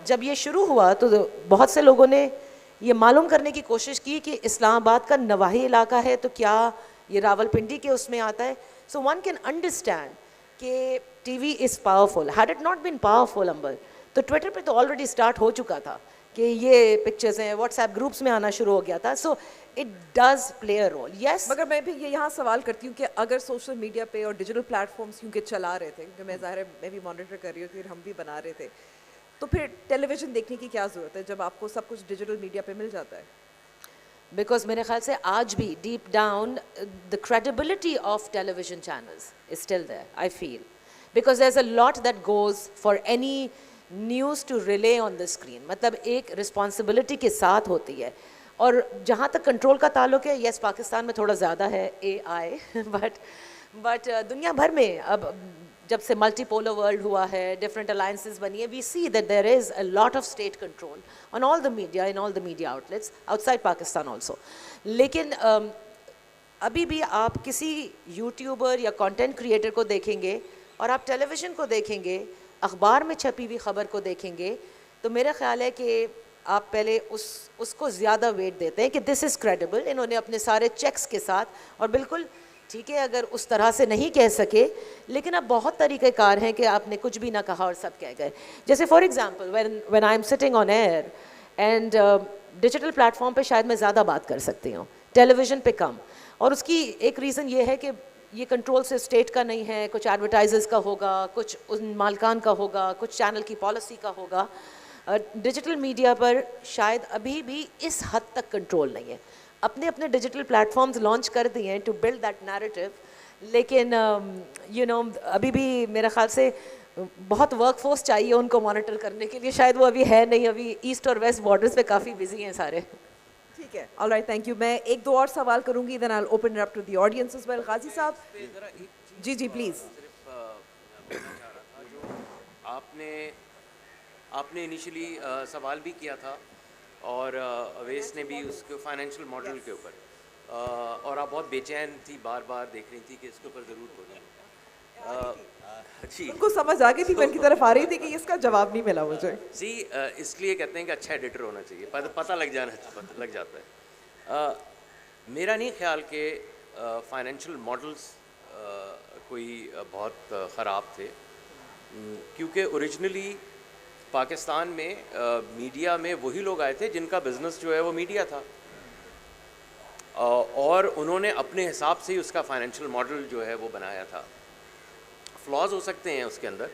جب یہ شروع ہوا تو بہت سے لوگوں نے یہ معلوم کرنے کی کوشش کی کہ اسلام آباد کا نواحی علاقہ ہے تو کیا یہ راولپنڈی کے اس میں آتا ہے. سو ون کین انڈرسٹینڈ کہ T V is powerful. Had it not been powerful Amber, تو ٹویٹر پہ تو آلریڈی اسٹارٹ ہو چکا تھا کہ یہ پکچرز ہیں, واٹس ایپ گروپس میں آنا شروع ہو گیا تھا. So it does play a role. Yes, مگر میں بھی یہ یہاں سوال کرتی ہوں کہ اگر سوشل میڈیا پہ اور ڈیجیٹل پلیٹ فارمس کیونکہ چلا رہے تھے, کیونکہ میں ظاہر ہے میں بھی مانیٹر کر رہی ہوں, پھر ہم بھی بنا رہے تھے, تو پھر ٹیلی ویژن دیکھنے کی کیا ضرورت ہے جب آپ کو سب کچھ ڈیجیٹل میڈیا پہ مل جاتا ہے؟ بیکاز میرے خیال سے آج بھی deep down the credibility of television channels is still there, I feel, because there is a lot that goes for any news to relay on the screen. مطلب ایک رسپانسبلٹی کے ساتھ ہوتی ہے. اور جہاں تک کنٹرول کا تعلق ہے, یس پاکستان میں تھوڑا زیادہ ہے اے آئی, بٹ دنیا بھر میں اب جب سے ملٹی پولر ورلڈ ہوا ہے, ڈفرینٹ الائنسز بنی ہے, we see that there is a lot of state control on all the media, in all the media outlets outside Pakistan also. لیکن ابھی بھی آپ کسی یوٹیوبر یا کانٹینٹ کریٹر کو دیکھیں گے اور آپ ٹیلی ویژن کو دیکھیں گے, اخبار میں چھپی ہوئی خبر کو دیکھیں گے, تو میرا خیال ہے کہ آپ پہلے اس کو زیادہ ویٹ دیتے ہیں کہ دس از کریڈیبل, انہوں نے اپنے سارے چیکس کے ساتھ. اور بالکل ٹھیک ہے اگر اس طرح سے نہیں کہہ سکے, لیکن اب بہت طریقہ کار ہیں کہ آپ نے کچھ بھی نہ کہا اور سب کہہ گئے. جیسے for example when I am sitting on air and digital platform پہ شاید میں زیادہ بات کر سکتی ہوں, ٹیلی ویژن پہ کم. اور اس کی ایک ریزن یہ ہے کہ یہ کنٹرول سے اسٹیٹ کا نہیں ہے, کچھ ایڈورٹائزرز کا ہوگا, کچھ ان مالکان کا ہوگا, کچھ چینل کی پالیسی کا ہوگا. ڈیجیٹل میڈیا پر شاید ابھی بھی اس حد تک کنٹرول نہیں ہے. اپنے اپنے ڈیجیٹل پلیٹ فارمز لانچ کر دیے ہیں ٹو بلڈ دیٹ نیریٹیو, لیکن یو نو ابھی بھی میرے خیال سے بہت ورک فورس چاہیے ان کو مانیٹر کرنے کے لیے. شاید وہ ابھی ہے نہیں, ابھی ایسٹ اور ویسٹ بارڈرز پہ کافی بزی ہیں سارے. ٹھیک ہے, آل رائٹ, تھینک یو. میں ایک دو اور سوال کروں گی, then I will open it up to the audience as well. Ghazi صاحب جی جی پلیز. آپ نے انیشلی سوال بھی کیا تھا اور اویس نے بھی اس کے فائنینشیل ماڈل کے اوپر, اور آپ بہت بے چین تھی, بار بار دیکھ رہی تھی کہ اس کے اوپر ضرور بولیں. جی, ان کو سمجھ آ گئی تھی, میں ان کی طرف آ رہی تھی کہ اس کا جواب نہیں ملا مجھے. جی, اس لیے کہتے ہیں کہ اچھا ایڈیٹر ہونا چاہیے, پتہ لگ جاتا ہے. میرا نہیں خیال کہ فائنینشیل ماڈلس کوئی بہت خراب تھے, کیونکہ اوریجنلی پاکستان میں میڈیا میں وہی لوگ آئے تھے جن کا بزنس جو ہے وہ میڈیا تھا, اور انہوں نے اپنے حساب سے ہی اس کا فائنینشیل ماڈل جو ہے وہ بنایا تھا. فلاز ہو سکتے ہیں اس کے اندر,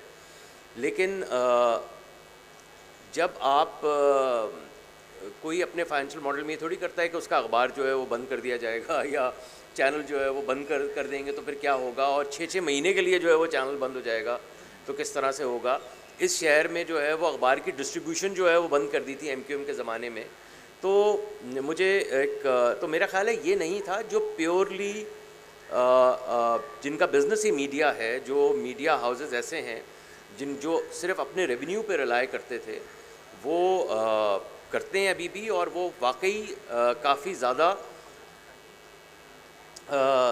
لیکن جب آپ کوئی اپنے فائنینشیل ماڈل میں یہ تھوڑی کرتا ہے کہ اس کا اخبار جو ہے وہ بند کر دیا جائے گا یا چینل جو ہے وہ بند کر دیں گے تو پھر کیا ہوگا, اور 6 مہینے کے لیے جو ہے وہ چینل بند ہو جائے گا تو کس طرح سے ہوگا. اس شہر میں جو ہے وہ اخبار کی ڈسٹریبیوشن جو ہے وہ بند کر دی تھی MQM کے زمانے میں. تو مجھے تو میرا خیال ہے یہ نہیں تھا جو پیورلی جن کا بزنس ہی میڈیا ہے, جو میڈیا ہاؤسز ایسے ہیں جو صرف اپنے ریونیو پہ ریلائی کرتے تھے, وہ کرتے ہیں ابھی بھی, اور وہ واقعی کافی زیادہ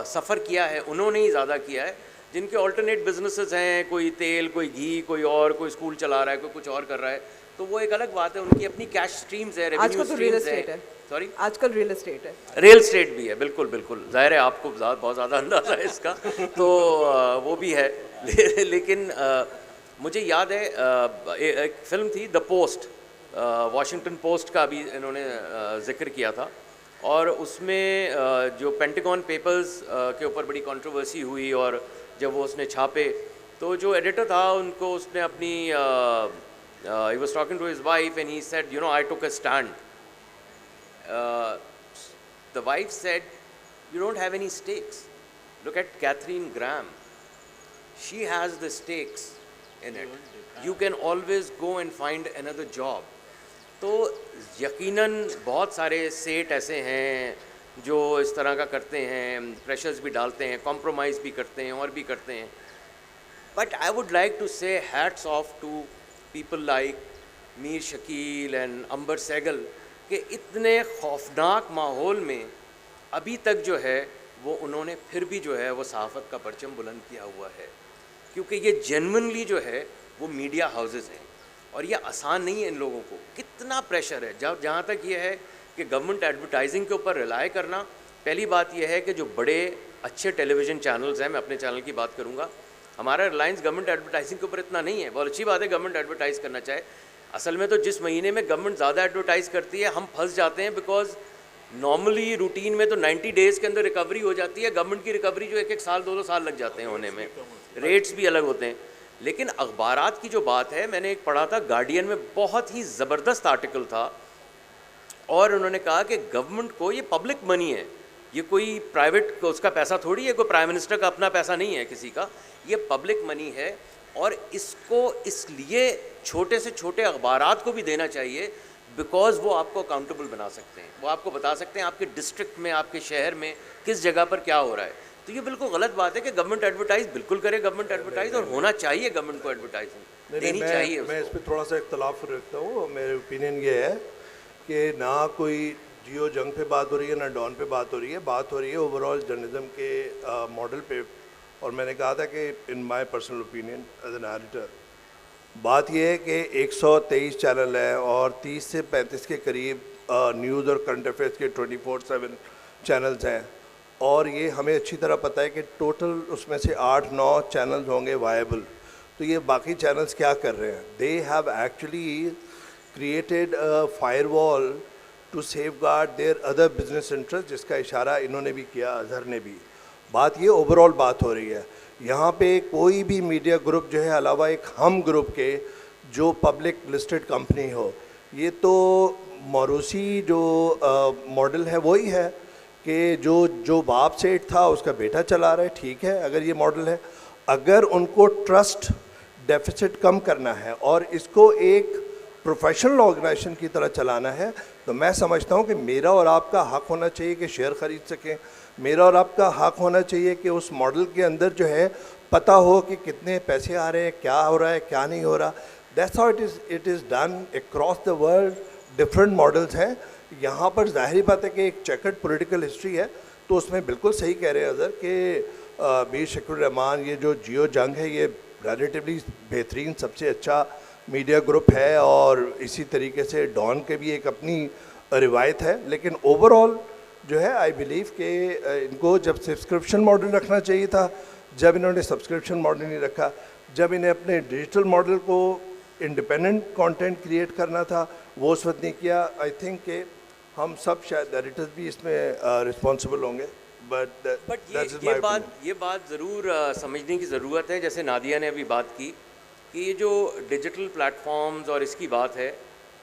سفر کیا ہے, انہوں نے ہی زیادہ کیا ہے. جن کے آلٹرنیٹ بزنسز ہیں, کوئی تیل, کوئی گھی, کوئی اسکول چلا رہا ہے, کوئی کچھ اور کر رہا ہے, تو وہ ایک الگ بات ہے, ان کی اپنی کیش اسٹریمز ہے, ریونیو اسٹریمز ہے. سوری, آج کل ریل اسٹیٹ ہے, ریل اسٹیٹ بھی ہے, بالکل بالکل, ظاہر ہے آپ کو بہت زیادہ اندازہ ہے اس کا, تو وہ بھی ہے. لیکن مجھے یاد ہے ایک فلم تھی دا پوسٹ, واشنگٹن پوسٹ کا بھی انہوں نے ذکر کیا تھا, اور اس میں جو پینٹاگون پیپرز کے اوپر بڑی کنٹروورسی ہوئی, اور جب وہ اس نے چھاپے تو جو ایڈیٹر تھا ان کو اس نے اپنی he was talking to his wife and he said, you know, I took a stand. The wife said, you don't have any stakes. Look at Katharine Graham. She has the stakes in it. You can always go and find another job. تو یقیناً بہت سارے سیٹ ایسے ہیں جو اس طرح کا کرتے ہیں, پریشرز بھی ڈالتے ہیں, کمپرومائز بھی کرتے ہیں, اور بھی کرتے ہیں. But I would like to say hats off to people like Mir Shakil and Amber Sehgal, کہ اتنے خوفناک ماحول میں ابھی تک جو ہے وہ انہوں نے پھر بھی جو ہے وہ صحافت کا پرچم بلند کیا ہوا ہے, کیونکہ یہ جینونلی جو ہے وہ میڈیا ہاؤسز ہیں, اور یہ آسان نہیں ہے. ان لوگوں کو کتنا پریشر ہے, جہاں تک یہ ہے کہ گورنمنٹ ایڈورٹائزنگ کے اوپر ریلائی کرنا. پہلی بات یہ ہے کہ جو بڑے اچھے ٹیلی ویژن چینلز ہیں, میں اپنے چینل کی بات کروں گا, ہمارا ریلائنس گورنمنٹ ایڈورٹائزنگ کے اوپر اتنا نہیں ہے. بہت اچھی بات ہے گورنمنٹ ایڈورٹائز کرنا چاہے. اصل میں تو جس مہینے میں گورنمنٹ زیادہ ایڈورٹائز کرتی ہے ہم پھنس جاتے ہیں, بیکاز نارملی روٹین میں تو 90 ڈیز کے اندر ریکوری ہو جاتی ہے, گورنمنٹ کی ریکوری جو 1 سال 2 سال لگ جاتے ہیں ہونے میں, ریٹس بھی الگ ہوتے ہیں. لیکن اخبارات کی جو بات ہے, میں نے ایک پڑھا تھا گارڈین میں, بہت ہی زبردست آرٹیکل تھا, اور انہوں نے کہا کہ گورنمنٹ کو یہ پبلک منی ہے, یہ کوئی پرائیویٹ اس کا پیسہ تھوڑی ہے, کوئی پرائم منسٹر کا اپنا پیسہ نہیں ہے کسی کا, یہ پبلک منی ہے, اور اس کو اس لیے چھوٹے سے چھوٹے اخبارات کو بھی دینا چاہیے, بیکاز وہ آپ کو اکاؤنٹیبل بنا سکتے ہیں, وہ آپ کو بتا سکتے ہیں آپ کے ڈسٹرکٹ میں, آپ کے شہر میں کس جگہ پر کیا ہو رہا ہے. تو یہ بالکل غلط بات ہے کہ گورنمنٹ ایڈورٹائز بالکل کرے, گورنمنٹ ایڈورٹائز, اور ہونا چاہیے گورنمنٹ کو ایڈورٹائزنگ دینی چاہیے. میں اس پہ تھوڑا سا اختلاف رکھتا ہوں. میرے اوپینین یہ ہے کہ نہ کوئی جیو جنگ پہ بات ہو رہی ہے, نہ ڈان پہ بات ہو رہی ہے, بات ہو رہی ہے اوور آل جرنلزم کے ماڈل پہ. اور میں نے کہا تھا کہ in my personal opinion as an editor, بات یہ ہے کہ 123 چینل ہیں اور 30 سے 35 کے قریب نیوز اور کرنٹ افیئرس کے 24/7 چینلز ہیں, اور یہ ہمیں اچھی طرح پتہ ہے کہ ٹوٹل اس میں سے 8-9 چینلز ہوں گے وائبل. تو یہ باقی چینلز کیا کر رہے ہیں؟ They have actually created firewall to safeguard their other business interest, جس کا اشارہ انہوں نے بھی کیا, اظہر نے بھی. بات یہ اوور آل بات ہو رہی ہے, یہاں پہ کوئی بھی میڈیا گروپ جو ہے علاوہ ایک ہم گروپ کے جو پبلک لسٹڈ کمپنی ہو, یہ تو موروثی جو ماڈل ہے وہی ہے کہ جو باپ سیٹ تھا اس کا بیٹا چلا رہا ہے. ٹھیک ہے, اگر یہ ماڈل ہے, اگر ان کو ٹرسٹ ڈیفیسٹ کم کرنا ہے اور اس کو ایک پروفیشنل آرگنائزیشن کی طرح چلانا ہے, تو میں سمجھتا ہوں کہ میرا اور آپ کا حق ہونا چاہیے کہ شیئر خرید سکیں, میرا اور آپ کا حق ہونا چاہیے کہ اس ماڈل کے اندر جو ہے پتہ ہو کہ کتنے پیسے آ رہے ہیں, کیا ہو رہا ہے, کیا نہیں ہو رہا. That's how it is done across the world. Different models ہیں. یہاں پر ظاہری بات ہے کہ ایک چیکرڈ پولیٹیکل ہسٹری ہے, تو اس میں بالکل صحیح کہہ رہے ہیں اظہر کہ میر شکیل الرحمان, یہ جو جیو جنگ ہے یہ ریلیٹیولی بہترین سب سے اچھا میڈیا گروپ ہے, اور اسی طریقے سے ڈان کے بھی ایک اپنی روایت ہے. لیکن اوور آل جو ہے آئی بلیو کہ ان کو جب سبسکرپشن ماڈل رکھنا چاہیے تھا, جب انہوں نے سبسکرپشن ماڈل نہیں رکھا, جب انہیں اپنے ڈیجیٹل ماڈل کو انڈیپینڈنٹ کانٹینٹ کریٹ کرنا تھا وہ اس وقت نہیں کیا. آئی تھنک کہ ہم سب شاید ایڈیٹرز بھی اس میں رسپانسبل ہوں گے, بٹ یہ بات ضرور سمجھنے کی ضرورت ہے. جیسے نادیہ نے ابھی بات کی کہ یہ جو ڈیجیٹل پلیٹ فارمز اور اس کی بات ہے,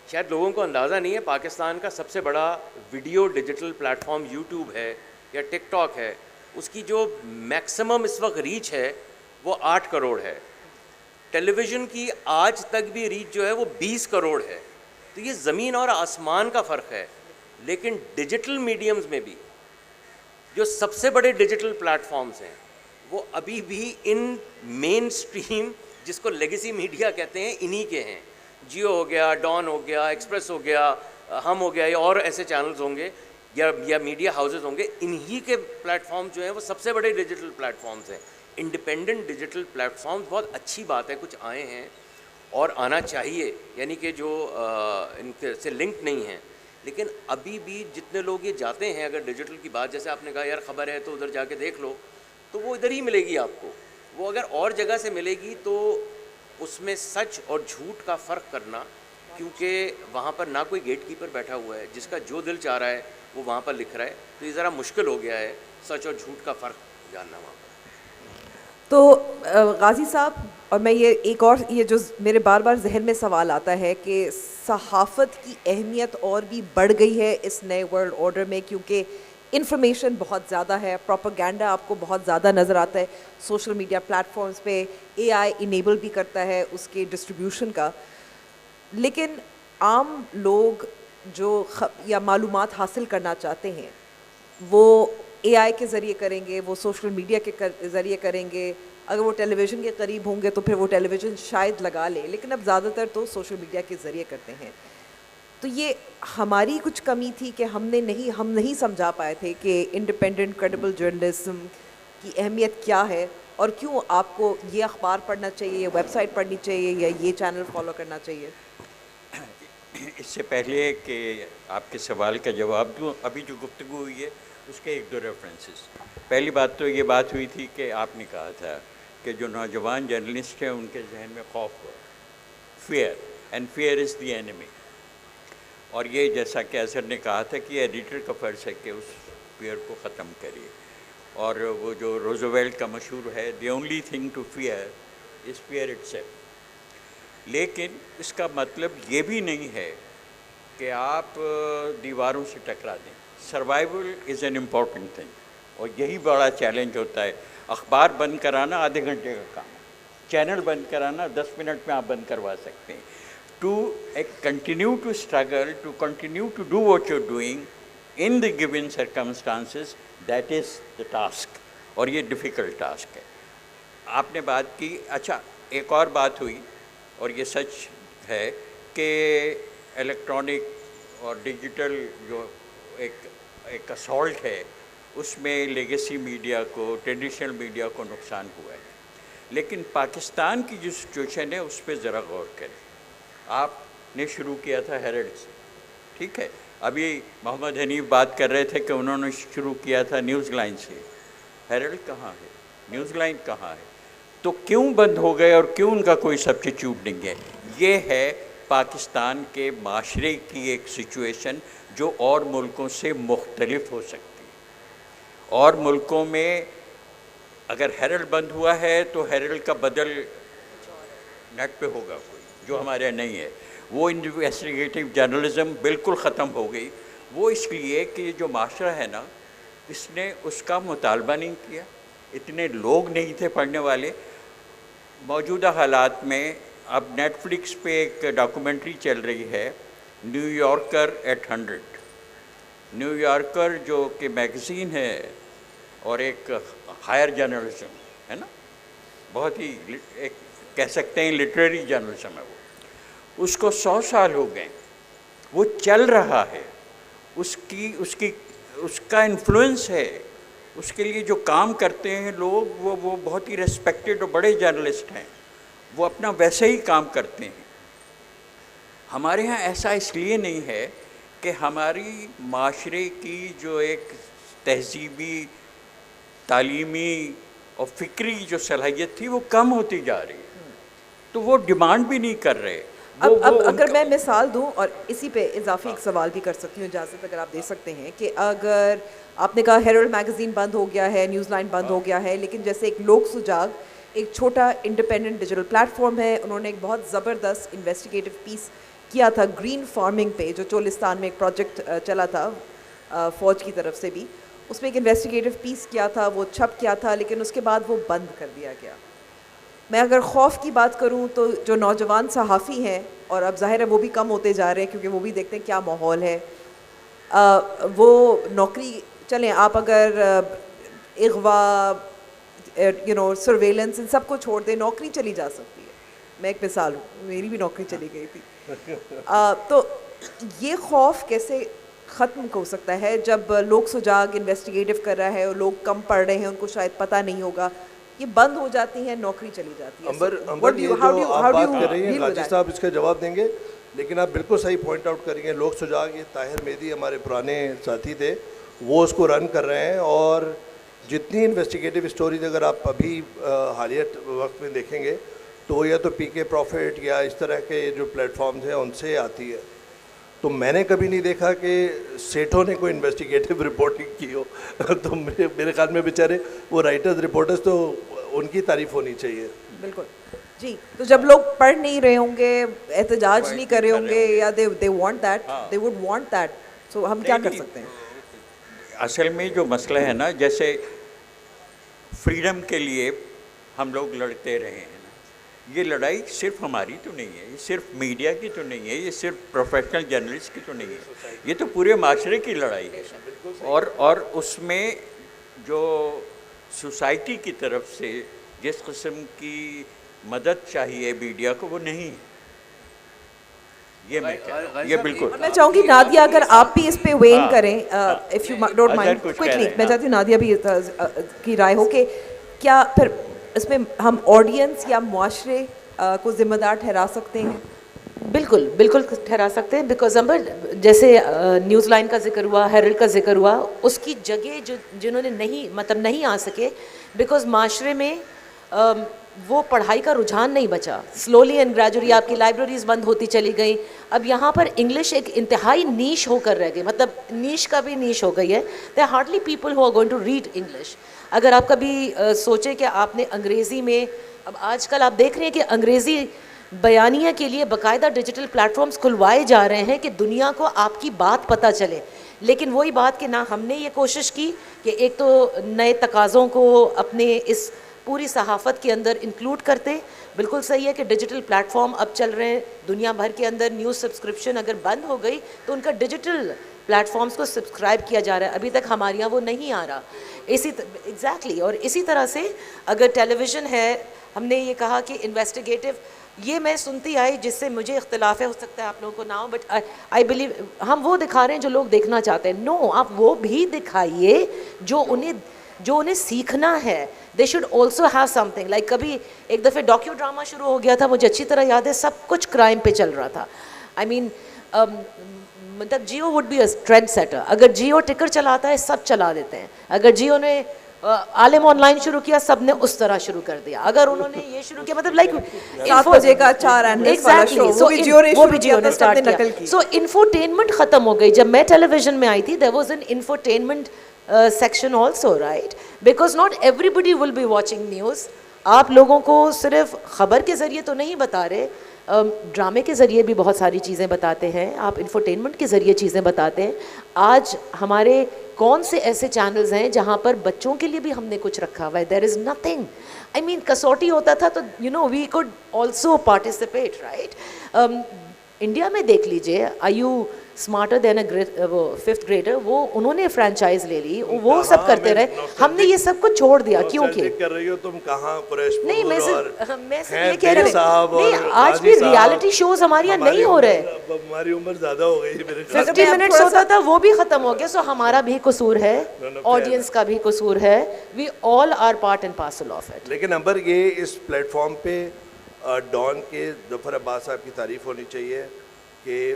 شاید لوگوں کو اندازہ نہیں ہے, پاکستان کا سب سے بڑا video digital plate form YouTube ہے یا ٹک ٹاک ہے, اس کی جو میکسیمم اس وقت ریچ ہے وہ 8 کروڑ ہے. ٹیلی ویژن کی آج تک بھی ریچ جو ہے وہ 20 کروڑ ہے. تو یہ زمین اور آسمان کا فرق ہے. لیکن ڈیجیٹل میڈیمز میں بھی جو سب سے بڑے ڈیجیٹل پلیٹ فارمز ہیں وہ ابھی بھی ان مین اسٹریم جس کو لیگیسی میڈیا کہتے ہیں انہی کے ہیں. جیو ہو گیا, ڈان ہو گیا, ایکسپریس ہو گیا, ہم ہو گیا, یا اور ایسے چینلز ہوں گے یا میڈیا ہاؤسز ہوں گے, انہی کے پلیٹ فارم جو ہیں وہ سب سے بڑے ڈیجیٹل پلیٹ فارمز ہیں. انڈیپینڈنٹ ڈیجیٹل پلیٹ فارمز بہت اچھی بات ہے, کچھ آئے ہیں اور آنا چاہیے, یعنی کہ جو ان سے لنک نہیں ہیں. لیکن ابھی بھی جتنے لوگ یہ جاتے ہیں, اگر ڈیجیٹل کی بات جیسے آپ نے کہا یار خبر ہے تو ادھر جا کے دیکھ لو, تو وہ ادھر ہی ملے گی آپ کو. وہ اگر اور جگہ سے ملے گی تو اس میں سچ اور جھوٹ کا فرق کرنا, کیونکہ وہاں پر نہ کوئی گیٹ کیپر بیٹھا ہوا ہے, جس کا جو دل چاہ رہا ہے وہ وہاں پر لکھ رہا ہے, تو یہ ذرا مشکل ہو گیا ہے سچ اور جھوٹ کا فرق جاننا وہاں پر. تو غازی صاحب, اور میں یہ ایک اور یہ جو میرے بار بار ذہن میں سوال آتا ہے کہ صحافت کی اہمیت اور بھی بڑھ گئی ہے اس نئے ورلڈ آرڈر میں, کیونکہ انفارمیشن بہت زیادہ ہے, پروپیگنڈا آپ کو بہت زیادہ نظر آتا ہے سوشل میڈیا پلیٹ فارمز پہ, اے آئی انیبل بھی کرتا ہے اس کے ڈسٹریبیوشن کا. لیکن عام لوگ جو یا معلومات حاصل کرنا چاہتے ہیں وہ اے آئی کے ذریعے کریں گے, وہ سوشل میڈیا کے ذریعے کریں گے. اگر وہ ٹیلی ویژن کے قریب ہوں گے تو پھر وہ ٹیلی ویژن شاید لگا لیں, لیکن اب زیادہ تر تو سوشل میڈیا کے ذریعے کرتے ہیں. تو یہ ہماری کچھ کمی تھی کہ ہم نہیں سمجھا پائے تھے کہ انڈیپینڈنٹ کریڈیبل جرنلزم کی اہمیت کیا ہے, اور کیوں آپ کو یہ اخبار پڑھنا چاہیے, یہ ویب سائٹ پڑھنی چاہیے, یا یہ چینل فالو کرنا چاہیے. اس سے پہلے کہ آپ کے سوال کا جواب دوں, ابھی جو گفتگو ہوئی ہے اس کے 1-2 ریفرنسز. پہلی بات تو یہ بات ہوئی تھی کہ آپ نے کہا تھا کہ جو نوجوان جرنلسٹ ہیں ان کے ذہن میں خوف ہو, fear. And fear is the enemy. اور یہ جیسا کہ اظہر نے کہا تھا کہ ایڈیٹر کا فرض ہے کہ اس فیئر کو ختم کریے. اور وہ جو روزویلٹ کا مشہور ہے the only thing to fear is fear itself. لیکن اس کا مطلب یہ بھی نہیں ہے کہ آپ دیواروں سے ٹکرا دیں. Survival is an important thing, اور یہی بڑا چیلنج ہوتا ہے. اخبار بند کرانا آدھے گھنٹے کا کام ہے, چینل بند کرانا 10 منٹ میں آپ بند کروا سکتے ہیں. To continue to struggle, to continue to do what you are doing in the given circumstances, that is the task. اور یہ ڈیفیکلٹ ٹاسک ہے. آپ نے بات کی, اچھا ایک اور بات ہوئی, اور یہ سچ ہے کہ الیکٹرانک اور ڈیجیٹل جو ایک اسالٹ ہے, اس میں لیگیسی میڈیا کو, ٹریڈیشنل میڈیا کو نقصان ہوا ہے. لیکن پاکستان کی جو سچویشن ہے اس پہ ذرا غور کریں. آپ نے شروع کیا تھا ہیرلڈ سے, ٹھیک ہے, ابھی محمد حنیف بات کر رہے تھے کہ انہوں نے شروع کیا تھا نیوز لائن سے. ہیرلڈ کہاں ہے, نیوز لائن کہاں ہے؟ تو کیوں بند ہو گئے اور کیوں ان کا کوئی سبسٹیٹیوٹ نہیں ہے؟ یہ ہے پاکستان کے معاشرے کی ایک سچویشن جو اور ملکوں سے مختلف ہو سکتی ہے. اور ملکوں میں اگر ہیرلڈ بند ہوا ہے تو ہیرلڈ کا بدل نیٹ پہ ہوگا کوئی, جو ہمارے یہاں نہیں ہے. وہ انویسٹیگیٹو جرنلزم بالکل ختم ہو گئی. وہ اس لیے کہ یہ جو معاشرہ ہے نا, اس نے اس کا مطالبہ نہیں کیا, اتنے لوگ نہیں تھے پڑھنے والے. موجودہ حالات میں اب نیٹ فلکس پہ ایک ڈاکومنٹری چل رہی ہے, New Yorker at 100. New Yorker جو کہ میگزین ہے اور ایک ہائر جرنلزم ہے نا, بہت ہی ایک کہہ سکتے ہیں لٹریری جرنلزم ہے. وہ اس کو 100 سال ہو گئے, وہ چل رہا ہے. اس کا انفلوئنس ہے. اس کے لیے جو کام کرتے ہیں لوگ وہ بہت ہی ریسپیکٹڈ اور بڑے جرنلسٹ ہیں, وہ اپنا ویسے ہی کام کرتے ہیں. ہمارے ہاں ایسا اس لیے نہیں ہے کہ ہماری معاشرے کی جو ایک تہذیبی, تعلیمی اور فکری جو صلاحیت تھی وہ کم ہوتی جا رہی ہے, تو وہ ڈیمانڈ بھی نہیں کر رہے. اب اگر میں مثال دوں اور اسی پہ اضافی ایک سوال بھی کر سکتی ہوں, اجازت اگر آپ دے سکتے ہیں, کہ اگر آپ نے کہا ہیرلڈ میگزین بند ہو گیا ہے, نیوز لائن بند ہو گیا ہے, لیکن جیسے ایک لوک سجاگ ایک چھوٹا انڈیپینڈنٹ ڈیجیٹل پلیٹ فارم ہے, انہوں نے ایک بہت زبردست انویسٹیگیٹو پیس کیا تھا گرین فارمنگ پہ, جو چولستان میں ایک پروجیکٹ چلا تھا فوج کی طرف سے بھی. اس میں ایک انویسٹیگیٹو پیس کیا تھا, وہ چھپ کیا تھا, لیکن اس کے بعد وہ بند کر دیا گیا. میں اگر خوف کی بات کروں تو جو نوجوان صحافی ہیں, اور اب ظاہر ہے وہ بھی کم ہوتے جا رہے ہیں کیونکہ وہ بھی دیکھتے ہیں کیا ماحول ہے, وہ نوکری, چلیں آپ اگر اغوا سرویلنس ان سب کو چھوڑ دیں, نوکری چلی جا سکتی ہے. میں ایک مثال ہوں, میری بھی نوکری چلی گئی تھی. تو یہ خوف کیسے ختم ہو سکتا ہے جب لوگ سجاگ انویسٹیگیٹو کر رہا ہے اور لوگ کم پڑھ رہے ہیں, ان کو شاید پتہ نہیں ہوگا, یہ بند ہو جاتی ہیں, نوکری چلی جاتی ہے. امبر یہ جو آپ بات کر رہی ہیں, غازی صاحب اس کا جواب دیں گے, لیکن آپ بالکل صحیح پوائنٹ آؤٹ کریں گے. لوگ سجاگ, یہ طاہر میدی ہمارے پرانے ساتھی تھے, وہ اس کو رن کر رہے ہیں. اور جتنی انویسٹیگیٹو اسٹوریز اگر آپ ابھی حالیہ وقت میں دیکھیں گے تو وہ یا تو پی کے پروفٹ یا اس طرح کے جو پلیٹ فارمز ہیں ان سے آتی ہے. تو میں نے کبھی نہیں دیکھا کہ سیٹھوں نے کوئی انویسٹیگیٹو رپورٹنگ کی ہو. تو میرے خیال میں بیچارے وہ رائٹرز رپورٹرز تو ان کی تعریف ہونی چاہیے. بالکل جی. تو جب لوگ پڑھ نہیں رہے ہوں گے, احتجاج نہیں کر رہے ہوں گے, یا they want that, they would want that, so ہم کیا کر سکتے ہیں؟ اصل میں جو مسئلہ ہے نا, جیسے فریڈم کے لیے ہم لوگ لڑتے رہے ہیں نا, یہ لڑائی صرف ہماری تو نہیں ہے, یہ صرف میڈیا کی تو نہیں ہے, یہ صرف پروفیشنل جرنلسٹ کی تو نہیں ہے, یہ تو پورے معاشرے کی لڑائی ہے. اور اس میں جو سوسائٹی کی طرف سے جس قسم کی مدد چاہیے میڈیا کو وہ نہیں ہے. یہ میں یہ بالکل میں چاہوں گی نادیہ اگر آپ بھی اس پہ وین کریں, if you don't mind quickly. میں چاہتی ہوں نادیہ بھی کی رائے ہو کہ کیا پھر اس میں ہم آڈینس یا معاشرے کو ذمہ دار ٹھہرا سکتے ہیں؟ بالکل بالکل ٹھہرا سکتے ہیں, بیکاز امبر جیسے نیوز لائن کا ذکر ہوا, ہیرلڈ کا ذکر ہوا, اس کی جگہ جنہوں نے نہیں آ سکے, بیکاز معاشرے میں وہ پڑھائی کا رجحان نہیں بچا. سلولی اینڈ گریجولی آپ کی لائبریریز بند ہوتی چلی گئیں. اب یہاں پر انگلش ایک انتہائی نیش ہو کر رہ گئی, مطلب نیش کا بھی نیش ہو گئی ہے. There are hardly people who are going to read English. اگر آپ کبھی سوچیں کہ آپ نے انگریزی میں, اب آج کل آپ دیکھ رہے ہیں کہ انگریزی بیانیہ کے لیے باقاعدہ ڈیجیٹل پلیٹفارمز کھلوائے جا رہے ہیں کہ دنیا کو آپ کی بات پتہ چلے. لیکن وہی بات کہ نہ ہم نے یہ کوشش کی کہ ایک تو نئے تقاضوں کو اپنے اس پوری صحافت کے اندر انکلوڈ کرتے. بالکل صحیح ہے کہ ڈیجیٹل پلیٹ فارم اب چل رہے ہیں دنیا بھر کے اندر. نیوز سبسکرپشن اگر بند ہو گئی تو ان کا ڈیجیٹل پلیٹ فارمز کو سبسکرائب کیا جا رہا ہے. ابھی تک ہمارے یہاں وہ نہیں آ رہا. ایگزیکٹلی. اور اسی طرح سے اگر ٹیلی ویژن ہے, ہم نے یہ کہا کہ انویسٹیگیٹو, یہ میں سنتی آئی جس سے مجھے اختلاف ہے, ہو سکتا ہے آپ لوگوں کو نہ ہو, بٹ آئی بلیو ہم وہ دکھا رہے ہیں جو لوگ دیکھنا چاہتے ہیں. نو, آپ وہ بھی دکھائیے جو انہیں سیکھنا ہے. They should also have some thing. Like کبھی ایک دفعہ ڈاکیو ڈرامہ شروع ہو گیا تھا, مجھے اچھی طرح یاد ہے, سب کچھ کرائم پہ چل رہا تھا. آئی مین مطلب Geo would be a trend setter. اگر جیو ٹکر چلاتا ہے سب چلا دیتے ہیں. اگر جیو نے عالم آن لائن شروع کیا, سب نے اس طرح شروع کر دیا. اگر انہوں نے یہ شروع کیا, مطلب لائک 7 بجے کا 4 اینڈلس والا شو, وہ بھی جیو نے اسٹارٹ کیا. سو انفوٹینمنٹ ختم ہو گئی. جب میں ٹیلی ویژن میں آئی تھی, there was an infotainment section also, right? Because not everybody will be watching news. آپ لوگوں کو صرف خبر کے ذریعے تو نہیں بتا رہے, ڈرامے کے ذریعے بھی بہت ساری چیزیں بتاتے ہیں, آپ انفوٹینمنٹ کے ذریعے چیزیں بتاتے ہیں. آج ہمارے کون سے ایسے چینلز ہیں جہاں پر بچوں کے لیے بھی ہم نے کچھ رکھا ہوا ہے؟ There is nothing. آئی مین کسوٹی ہوتا تھا تو we could also participate, right? India میں دیکھ لیجیے, آئی یو اسمارٹر دین اے وہ 5th گریڈر, وہ انہوں نے فرینچائز لے لی, وہ سب کرتے رہے. ہم نے یہ سب کچھ چھوڑ دیا. کیونکہ کر رہی ہو تم کہاں قریش پور نہیں, میں صرف یہ کہہ نہیں, آج بھی ریالٹی شوز ہمارے یہاں نہیں ہو رہے. ہماری عمر زیادہ ہو گئی, 50 منٹس ہوتا تھا وہ بھی ختم ہو گیا. سو ہمارا بھی قصور ہے, آڈینس کا بھی قصور ہے. We all are part and parcel of it. لیکن امبر, یہ اس پلیٹ فارم پہ ڈان کے ظفر عباس صاحب کی تعریف ہونی چاہیے کہ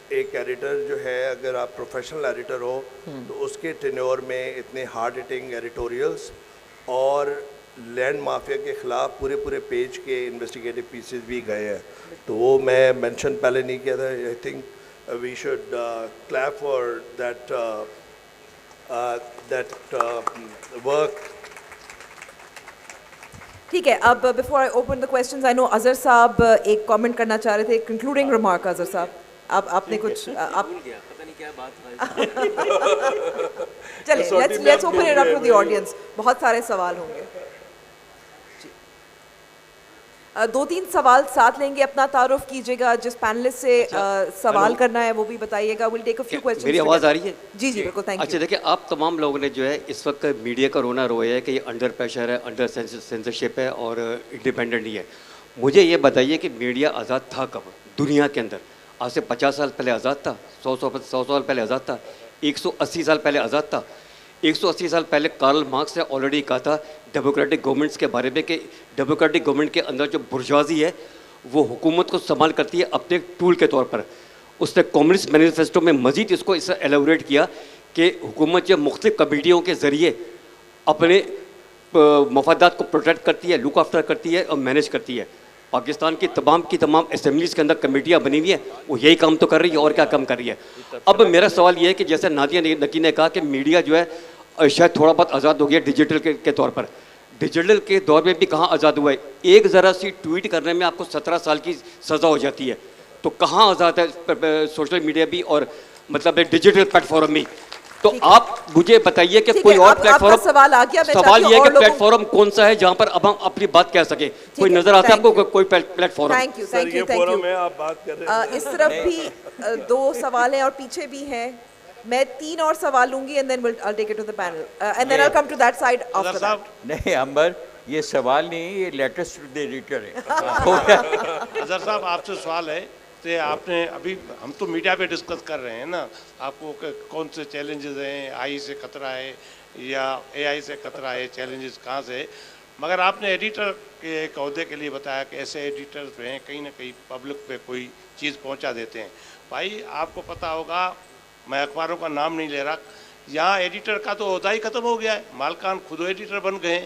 ایک ایڈیٹر جو ہے, اگر آپ پروفیشنل ایڈیٹر ہو تو اس کے ٹینیور میں اتنے ہارڈ ہٹنگ ایڈیٹوریلز اور لینڈ مافیا کے خلاف پورے پیج کے انویسٹیگیٹو پیسز بھی گئے ہیں. تو وہ میں مینشن پہلے نہیں کیا تھا. I think we should clap for that work. ٹھیک ہے. اب before I open the questions, I know Azhar صاحب ایک کامنٹ کرنا چاہ رہے تھے, کنکلوڈنگ ریمارک. اظہر صاحب, آپ نے کچھ چلے, let's open it up to the audience. بہت سارے سوال ہوں گے. 2-3 سوال ساتھ لیں گے. اپنا تعارف کیجیے گا, جس پینلسٹ سے سوال کرنا ہے وہ بھی بتائیے گا. ول ٹیک اے فیو کوسچنز. میری آواز آ رہی ہے؟ جی جی بالکل, تھینک یو. اچھا دیکھیں, آپ تمام لوگوں نے جو ہے اس وقت میڈیا کا رونا رویا ہے کہ یہ انڈر پریشر ہے, انڈر سینسرشپ ہے اور انڈیپینڈنٹ نہیں ہے. مجھے یہ بتائیے کہ میڈیا آزاد تھا کب دنیا کے اندر؟ آج سے 50 سال پہلے آزاد تھا, 100 سال پہلے آزاد تھا, 180 سال پہلے آزاد تھا. 180 سال پہلے کارل مارکس نے آلریڈی کہا تھا ڈیموکریٹک گورنمنٹس کے بارے میں کہ ڈیموکریٹک گورنمنٹ کے اندر جو برجوازی ہے وہ حکومت کو استعمال کرتی ہے اپنے ٹول کے طور پر. اس نے کمیونسٹ مینیفیسٹو میں مزید اس کو اس ایلیبوریٹ کیا کہ حکومت جو مختلف کمیٹیوں کے ذریعے اپنے مفادات کو پروٹیکٹ کرتی ہے, لک آفٹر کرتی ہے اور مینیج کرتی ہے. پاکستان کی تمام اسمبلیز کے اندر کمیٹیاں بنی ہوئی ہیں, وہ یہی کام تو کر رہی ہے, اور کیا کام کر رہی ہے. اب میرا سوال یہ ہے کہ جیسے نادیہ نکی نے کہا کہ میڈیا جو ہے شاید تھوڑا بہت آزاد ہو گیا ڈیجیٹل کے طور پر. ڈیجیٹل کے دور میں بھی کہاں آزاد ہوا ہے؟ ایک ذرا سی ٹویٹ کرنے میں آپ کو 17 سال کی سزا ہو جاتی ہے, تو کہاں آزاد ہے سوشل میڈیا بھی اور مطلب ڈیجیٹل پلیٹ فارم بھی؟ تو آپ مجھے بتائیے کہ کوئی اور پلیٹ فارم, سوال یہ ہے کہ پلیٹ فارم کون سا ہے جہاں پر اب ہم اپنی بات کہہ سکیں؟ کوئی نظر آتا ہے آپ کو کوئی پلیٹ فارم؟ Thank you. اس طرف بھی 2 سوال ہیں اور پیچھے بھی ہیں. میں 3 اور سوال لوں گی and then I'll take it to the panel and then I'll come to that side after that. نہیں امبر, یہ سوال نہیں, یہ لیٹرز ٹو دی ایڈیٹر ہے. اظہر صاحب, آپ سے سوال ہے کہ آپ نے ابھی, ہم تو میڈیا پہ ڈسکس کر رہے ہیں نا, آپ کو کون سے چیلنجز ہیں, آئی سے خطرہ ہے یا اے آئی سے خطرہ ہے, چیلنجز کہاں سے؟ مگر آپ نے ایڈیٹر کے ایک عہدے کے لیے بتایا کہ ایسے ایڈیٹرز جو ہیں کہیں نہ کہیں پبلک پہ کوئی چیز پہنچا دیتے ہیں. بھائی آپ کو پتہ ہوگا, میں اخباروں کا نام نہیں لے رہا, یہاں ایڈیٹر کا تو عہدہ ہی ختم ہو گیا ہے, مالکان خود ایڈیٹر بن گئے ہیں.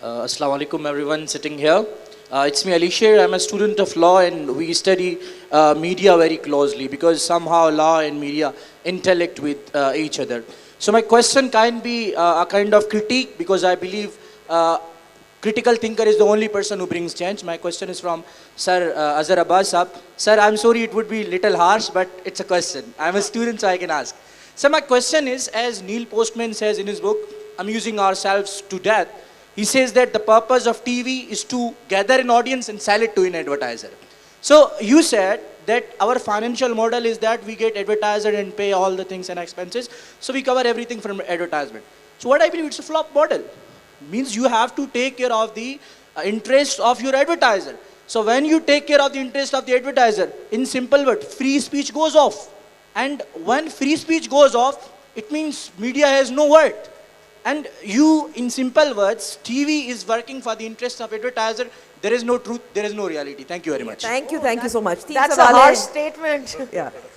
Assalamu alaikum everyone sitting here. It's me Alisher. I'm a student of law and we study media very closely because somehow law and media interact with each other. So my question can be a kind of critique because I believe critical thinker is the only person who brings change. My question is from Sir Azhar Abbas Sahab. Sir, I'm sorry it would be little harsh, but it's a question. I'm a student, so I can ask. So my question is, as Neil Postman says in his book, Amusing Ourselves to Death, he says that the purpose of TV is to gather an audience and sell it to an advertiser. So you said that our financial model is that we get advertiser and pay all the things and expenses. So we cover everything from advertisement. So what I believe it's a flop model. Means you have to take care of the interest of your advertiser. So when you take care of the interest of the advertiser, in simple word, free speech goes off. And when free speech goes off, it means media has no worth. And you, in simple words, TV is working for the interest of advertiser. There is no truth, there is no reality. Thank you very much. Thank you so much. That's a harsh statement. Yeah.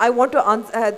I want to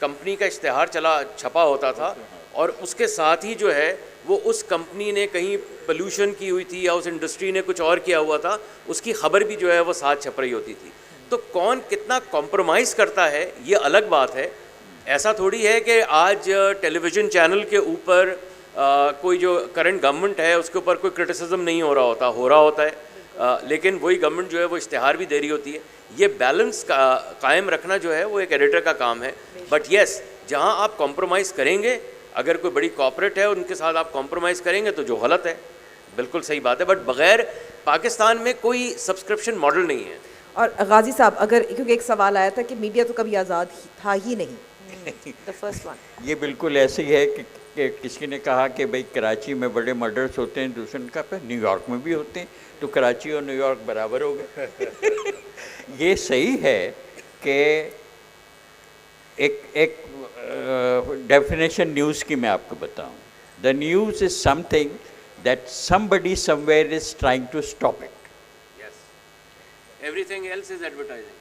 company کا اشتہار چھپا ہوتا تھا اور اس کے ساتھ ہی جو ہے وہ اس کمپنی نے کہیں پولوشن کی ہوئی تھی یا اس انڈسٹری نے کچھ اور کیا ہوا تھا, اس کی خبر بھی جو ہے وہ ساتھ چھپ رہی ہوتی تھی. تو کون کتنا کمپرومائز کرتا ہے یہ الگ بات ہے. ایسا تھوڑی ہے کہ آج ٹیلی ویژن چینل کے اوپر کوئی جو کرنٹ گورنمنٹ ہے اس کے اوپر کوئی کرٹیسزم نہیں ہو رہا ہوتا ہے, لیکن وہی گورنمنٹ جو ہے وہ اشتہار بھی دے رہی ہوتی ہے. یہ بیلنس قائم رکھنا جو ہے وہ ایک ایڈیٹر کا کام ہے. بٹ یس, جہاں آپ کمپرومائز کریں گے, اگر کوئی بڑی کارپوریٹ ہے ان کے ساتھ آپ کمپرومائز کریں گے تو جو غلط ہے, بالکل صحیح بات ہے. بٹ بغیر پاکستان میں کوئی سبسکرپشن ماڈل نہیں ہے. اور غازی صاحب, اگر کیونکہ ایک سوال آیا تھا کہ میڈیا تو کبھی آزاد تھا ہی نہیں, the first one. یہ بالکل ایسے ہی ہے کہ کسی نے کہا کہ بھئی کراچی میں بڑے مرڈرز ہوتے ہیں, دوسرے نے کہا پہ نیو یارک میں بھی ہوتے ہیں, تو کراچی اور نیو یارک برابر ہو گئے. یہ صحیح ہے کہ ایک ڈیفینیشن نیوز کی میں آپ کو بتاؤں. The news is something that somebody somewhere is trying to stop it. Everything else is advertising.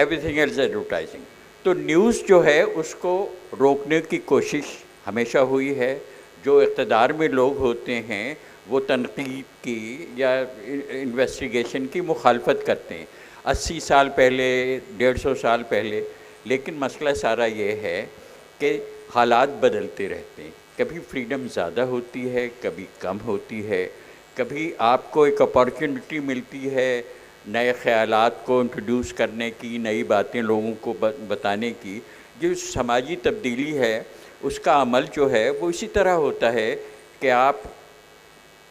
Everything else is advertising. تو نیوز جو ہے اس کو روکنے کی کوشش ہمیشہ ہوئی ہے. جو اقتدار میں لوگ ہوتے ہیں وہ تنقید کی یا انویسٹیگیشن کی مخالفت کرتے ہیں 80 سال پہلے, 150 سال پہلے. لیکن مسئلہ سارا یہ ہے کہ حالات بدلتے رہتے ہیں. کبھی فریڈم زیادہ ہوتی ہے, کبھی کم ہوتی ہے, کبھی آپ کو ایک اپارچونٹی ملتی ہے نئے خیالات کو انٹروڈیوس کرنے کی, نئی باتیں لوگوں کو بتانے کی. جو سماجی تبدیلی ہے اس کا عمل جو ہے وہ اسی طرح ہوتا ہے کہ آپ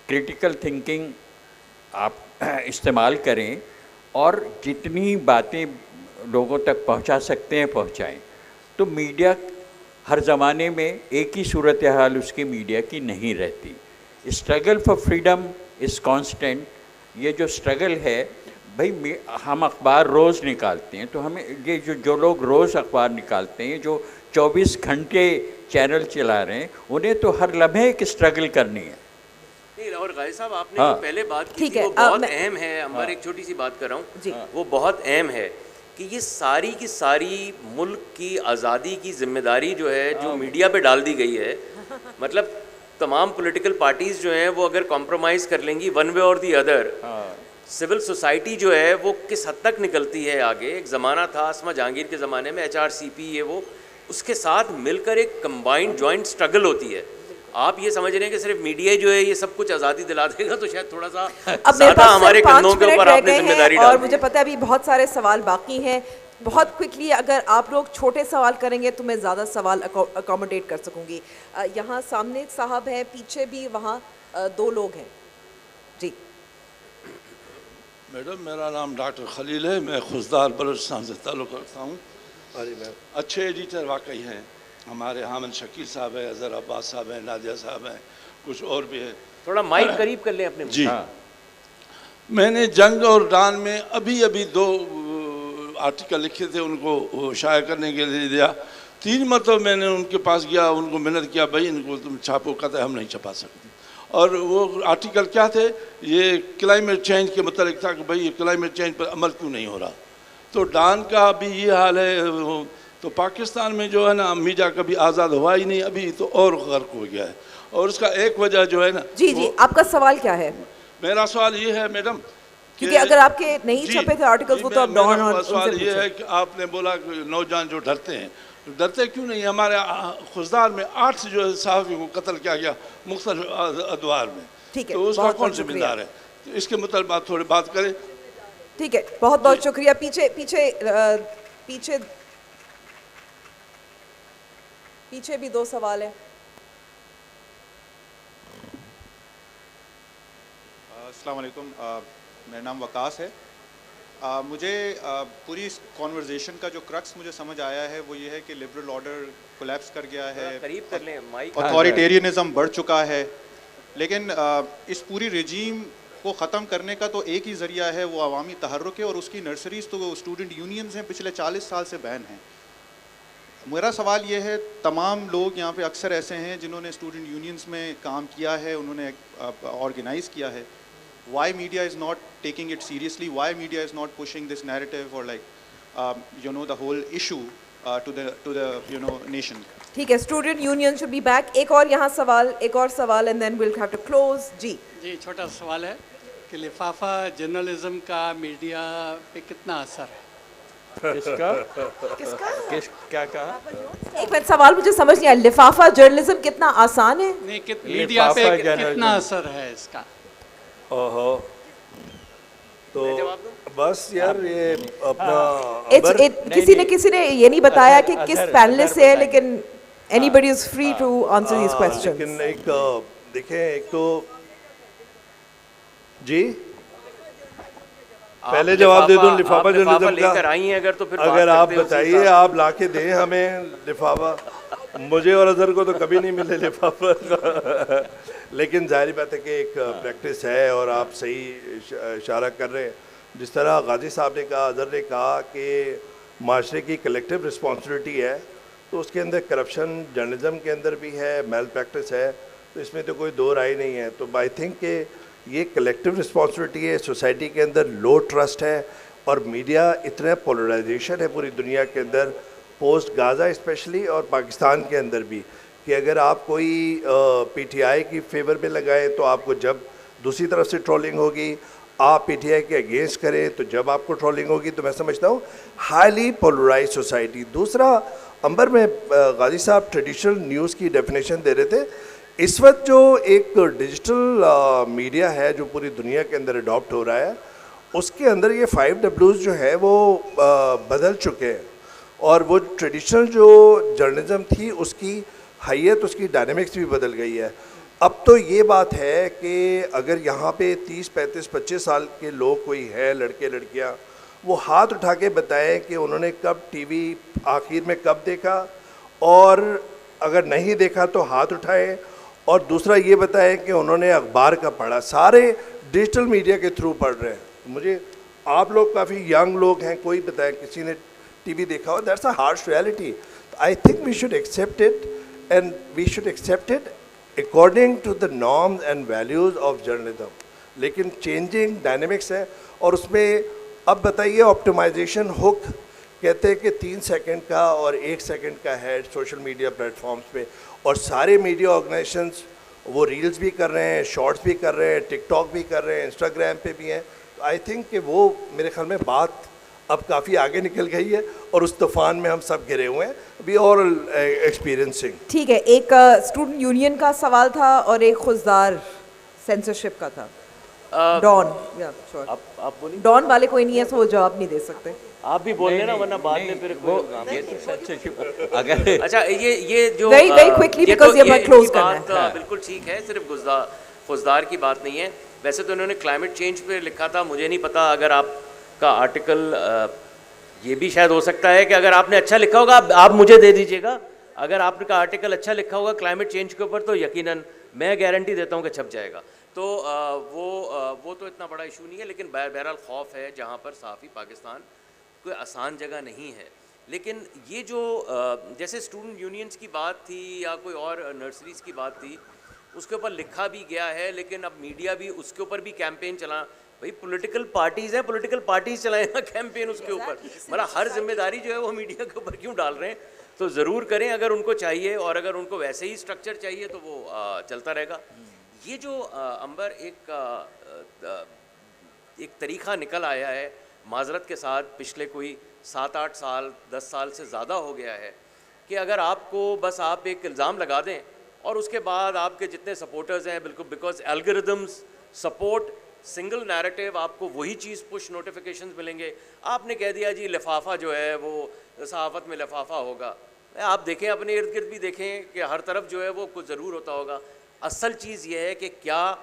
کریٹیکل تھنکنگ آپ استعمال کریں اور جتنی باتیں لوگوں تک پہنچا سکتے ہیں پہنچائیں. تو میڈیا ہر زمانے میں ایک ہی صورتحال اس کی میڈیا کی نہیں رہتی. Struggle for freedom is constant. یہ جو اسٹرگل ہے بھائی, ہم اخبار روز نکالتے ہیں تو ہمیں یہ جو لوگ روز اخبار نکالتے ہیں, جو 24 گھنٹے چینل چلا رہے ہیں, انہیں تو ہر لمحے ایک اسٹرگل کرنی ہے. اور غازی صاحب آپ نے جو پہلے بات کی وہ بہت اہم ہے. عمر ایک چھوٹی سی بات کر رہا ہوں, وہ بہت اہم ہے کہ یہ ساری کی ساری ملک کی آزادی کی ذمہ داری جو ہے جو میڈیا پہ ڈال دی گئی ہے. مطلب تمام پولیٹیکل پارٹیز جو ہیں وہ اگر کمپرومائز کر لیں گی ون وے اور دی ادر, سول سوسائٹی جو ہے وہ کس حد تک نکلتی ہے آگے. ایک زمانہ تھا اسما جہانگیر کے زمانے میں HRCP یہ وہ, اس کے ساتھ مل کر ایک کمبائنڈ جوائنٹ اسٹرگل ہوتی ہے. آپ یہ سمجھ رہے ہیں کہ صرف میڈیا جو ہے یہ سب کچھ آزادی دلا دے گا تو شاید تھوڑا سا زیادہ ہمارے کندھوں کے اوپر آپ نے ذمہ داری ڈال دی. اور مجھے پتہ ہے ابھی بہت سارے سوال باقی ہیں. بہت کوئکلی اگر آپ لوگ چھوٹے سوال کریں گے تو میں زیادہ سوال اکوموڈیٹ کر سکوں گی. یہاں سامنے ایک صاحب ہیں, پیچھے بھی وہاں 2 لوگ ہیں. جی میڈم, میرا نام ڈاکٹر خلیل ہے, میں خزدار بلوچستان سے تعلق رکھتا ہوں. اچھے ایڈیٹر واقعی ہیں ہمارے, حامد شکیل صاحب ہیں, اظہر عباس صاحب ہیں, نادیہ صاحب ہیں, کچھ اور بھی ہیں. تھوڑا مائک قریب کر لیں اپنے. جی, میں نے جنگ اور ڈان میں ابھی 2 آرٹیکل لکھے تھے, ان کو شائع کرنے کے لیے دیا. 3 مرتبہ میں نے ان کے پاس گیا, ان کو محنت کیا, بھائی ان کو تم چھاپو. کہتے ہم نہیں چھپا سکتے. اور وہ آرٹیکل کیا تھے, یہ کلائمیٹ چینج کے متعلق تھا کہ بھئی یہ کلائمیٹ چینج پر عمل کیوں نہیں ہو رہا. تو ڈان کا بھی یہ حال ہے. تو پاکستان میں جو ہے نا میڈیا کبھی آزاد ہوا ہی نہیں, ابھی تو اور غرق ہو گیا ہے. اور اس کا ایک وجہ جو ہے نا. جی آپ کا سوال کیا ہے؟ میرا سوال یہ ہے میڈم, کیونکہ اگر آپ کے نہیں چھپے تھے آرٹیکلز وہ تو اب ڈان اور سوال یہ ہے کہ آپ نے بولا کہ نوجوان جو ڈرتے ہیں, ڈرتے کیوں نہیں؟ ہمارے خزدار میں 8 جو صحافی کو قتل کیا گیا مختلف ادوار میں. تو اس کا کون ذمہ دار ہے؟ تو اس کے متعلق آپ تھوڑی بات کریں. ٹھیک ہے, بہت بہت شکریہ. پیچھے بھی 2 سوال ہیں. السلام علیکم, میرا نام وقاص ہے. مجھے پوری اس کانورزیشن کا جو کرکس مجھے سمجھ آیا ہے وہ یہ ہے کہ لبرل آرڈر کولیپس کر گیا ہے, اتھارٹیرینزم بڑھ چکا ہے. لیکن اس پوری رجیم کو ختم کرنے کا تو ایک ہی ذریعہ ہے, وہ عوامی تحرک ہے, اور اس کی نرسریز تو اسٹوڈنٹ یونینز ہیں, پچھلے 40 سال سے بین ہیں. میرا سوال یہ ہے, تمام لوگ یہاں پہ اکثر ایسے ہیں جنہوں نے اسٹوڈنٹ یونینز میں کام کیا ہے, انہوں نے آرگنائز کیا ہے. Why media is not taking it seriously? Why media is not pushing this narrative or the whole issue to the nation. ٹھیک ہے, student union should be back. ایک اور یہاں سوال, ایک اور سوال and then we'll have to close. جی چھوٹا سوال ہے کہ لفافہ جرنلزم کا میڈیا پہ کتنا اثر ہے؟ کیا کہا؟ ایک منٹ, سوال مجھے سمجھ نہیں آیا. لفافہ جرنلزم کتنا آسان ہے؟ نہیں, میڈیا پہ کتنا اثر ہے اس کا؟ اوہو, تو بس یار یہ اپنا کسی نے یہ نہیں بتایا کہ کس پینلسٹ سے ہے, لیکن anybody is free to answer these questions. لیکن ایک دیکھیں, ایک تو جی پہلے جواب دے دوں لفافہ جرنلزم کا. اگر آپ بتائیے, آپ لا کے دیں ہمیں لفافہ. مجھے اور اظہر کو تو کبھی نہیں ملے لفافہ کا, لیکن ظاہری بات ہے کہ ایک پریکٹس ہے اور آپ صحیح اشارہ کر رہے ہیں. جس طرح غازی صاحب نے کہا, اظہر نے کہا کہ معاشرے کی کلیکٹیو رسپانسبلٹی ہے, تو اس کے اندر کرپشن جرنلزم کے اندر بھی ہے, میل پریکٹس ہے, تو اس میں تو کوئی دو رائے نہیں ہے. تو آئی تھنک کہ یہ کلیکٹیو رسپانسبلٹی ہے. سوسائٹی کے اندر لو ٹرسٹ ہے, اور میڈیا اتنا پولرائزیشن ہے پوری دنیا کے اندر, پوسٹ غازہ اسپیشلی اور پاکستان کے اندر بھی, کہ اگر آپ کوئی پی ٹی آئی کی فیور میں لگائیں تو آپ کو جب دوسری طرف سے ٹرولنگ ہوگی, آپ پی ٹی آئی کے اگینسٹ کریں تو جب آپ کو ٹرولنگ ہوگی. تو میں سمجھتا ہوں ہائیلی پولرائز سوسائٹی. دوسرا امبر میں غازی صاحب ٹریڈیشنل نیوز کی ڈیفینیشن دے رہے تھے. اس وقت جو ایک ڈیجیٹل میڈیا ہے جو پوری دنیا کے اندر اڈاپٹ ہو رہا ہے, اس کے اندر یہ 5Ws جو ہے وہ بدل چکے ہیں, اور وہ ٹریڈیشنل جو جرنلزم تھی اس کی حیت, اس کی ڈائنامکس بھی بدل گئی ہے. اب تو یہ بات ہے کہ اگر یہاں پہ 30, 35, 25 سال کے لوگ کوئی ہیں, لڑکے لڑکیاں, وہ ہاتھ اٹھا کے بتائیں کہ انہوں نے کب ٹی وی آخر میں کب دیکھا, اور اگر نہیں دیکھا تو ہاتھ اٹھائیں, اور دوسرا یہ بتائیں کہ انہوں نے اخبار کا پڑھا. سارے ڈیجیٹل میڈیا کے تھرو پڑھ رہے ہیں. مجھے آپ لوگ کافی ینگ لوگ ہیں, کوئی بتائیں کسی نے ٹی وی دیکھا ہو. That's a harsh reality. I think we should accept it, and we should accept it according to the norms and values of journalism. لیکن چینجنگ ڈائنامکس ہے, اور اس میں اب بتائیے آپٹیمائزیشن ہک کہتے ہیں کہ 3 سیکنڈ کا اور 1 سیکنڈ کا ہے سوشل میڈیا پلیٹ فارمز پہ, اور سارے میڈیا آرگنائزیشنز وہ ریلز بھی کر رہے ہیں, شارٹس بھی کر رہے ہیں, ٹک ٹاک بھی کر رہے ہیں, انسٹاگرام پہ بھی ہیں. آئی تھنک کہ وہ میرے خیال میں بات اب کافی آگے نکل گئی ہے, اور اس طوفان میں ہم سب گرے ہوئے ہیں. We are experiencing. ٹھیک ہے, ایک اسٹوڈنٹ یونین کا سوال تھا اور ایک خوددار سینسرشپ کا تھا. ڈان, ڈان والے کوئی نہیں ہے تو وہ جواب نہیں دے سکتے. آپ بھی بول لینا ورنہ بعد میں پھر اگر اچھا یہ جو بالکل ٹھیک ہے, صرف خوددار کی بات نہیں ہے. ویسے تو انہوں نے کلائمیٹ چینج پہ لکھا تھا, مجھے نہیں پتا اگر آپ کا آرٹیکل یہ بھی شاید ہو سکتا ہے کہ اگر آپ نے اچھا لکھا ہوگا آپ مجھے دے دیجیے گا. اگر آپ کا آرٹیکل اچھا لکھا ہوگا کلائمیٹ چینج کے اوپر تو یقیناً میں گارنٹی دیتا ہوں کہ چھپ جائے گا. تو وہ تو اتنا بڑا ایشو نہیں ہے. لیکن بہرحال خوف ہے جہاں پر صحافی پاکستان کوئی آسان جگہ نہیں ہے. لیکن یہ جو جیسے اسٹوڈنٹ یونینز کی بات تھی یا کوئی اور نرسریز کی بات تھی, اس کے اوپر لکھا بھی گیا ہے, لیکن اب میڈیا بھی اس کے اوپر بھی کیمپین چلا. بھائی پولیٹیکل پارٹیز ہیں, پولیٹیکل پارٹیز چلائیں نا کیمپین اس کے اوپر. مطلب ہر ذمہ داری جو ہے وہ میڈیا کے اوپر کیوں ڈال رہے ہیں؟ تو ضرور کریں اگر ان کو چاہیے, اور اگر ان کو ویسے ہی اسٹرکچر چاہیے تو وہ چلتا رہے گا. یہ جو امبر ایک طریقہ نکل آیا ہے معذرت کے ساتھ, پچھلے کوئی 7-8 سال 10 سال سے زیادہ ہو گیا ہے, کہ اگر آپ کو بس آپ ایک الزام لگا دیں اور اس کے بعد آپ کے جتنے سپورٹرز ہیں, بالکل because algorithms support single narrative, آپ کو وہی چیز پش نوٹیفیکیشنز ملیں گے. آپ نے کہہ دیا جی لفافہ جو ہے وہ صحافت میں لفافہ ہوگا. آپ دیکھیں اپنے ارد گرد بھی دیکھیں کہ ہر طرف جو ہے وہ کچھ ضرور ہوتا ہوگا. اصل چیز یہ ہے کہ کیا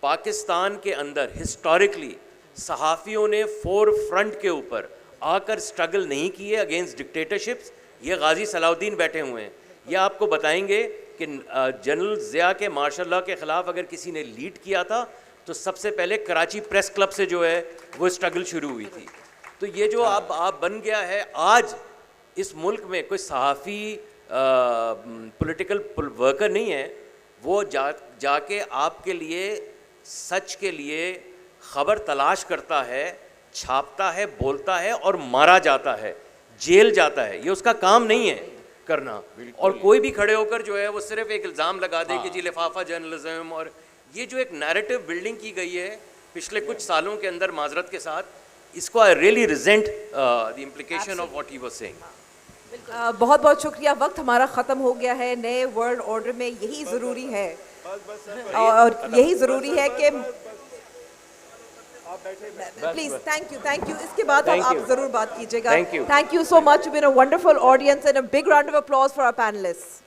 پاکستان کے اندر ہسٹوریکلی صحافیوں نے فور فرنٹ کے اوپر آ کر اسٹرگل نہیں کیے اگینسٹ ڈکٹیٹرشپس. یہ غازی صلاح الدین بیٹھے ہوئے ہیں, یہ آپ کو بتائیں گے کہ جنرل ضیاء کے مارشل لاء کے خلاف اگر کسی نے لیڈ کیا تھا تو سب سے پہلے کراچی پریس کلب سے جو ہے وہ اسٹرگل شروع ہوئی تھی. تو یہ جو آپ بن گیا ہے آج اس ملک میں, کوئی صحافی پولیٹیکل ورکر نہیں ہے, وہ جا کے آپ کے لیے سچ کے لیے خبر تلاش کرتا ہے, چھاپتا ہے, بولتا ہے اور مارا جاتا ہے. جیل جاتا ہے, یہ اس کا کام نہیں ہے کرنا. اور کوئی بھی کھڑے ہو کر جو ہے وہ صرف ایک الزام لگا دے کہ جی لفافہ جرنلزم, اور یہ جو ایک نیریٹو بلڈنگ کی گئی ہے پچھلے کچھ سالوں کے اندر, معذرت کے ساتھ, اس کو I really resent the implication of what he was saying. بہت بہت شکریہ. وقت ہمارا ختم ہو گیا ہے. نئے ورلڈ آرڈر میں یہی ضروری ہے اور یہی ضروری ہے کہ پلیز تھینک یو. اس کے بعد آپ ضرور بات کیجیے گا. Thank you so much. Been a wonderful audience and a big round of applause for our panellist.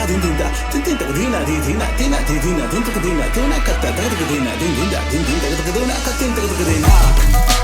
din din da tin tin ta dina di dina tina di dina din ta dina tuna katta da dina din din da din din ta dina katin ta dina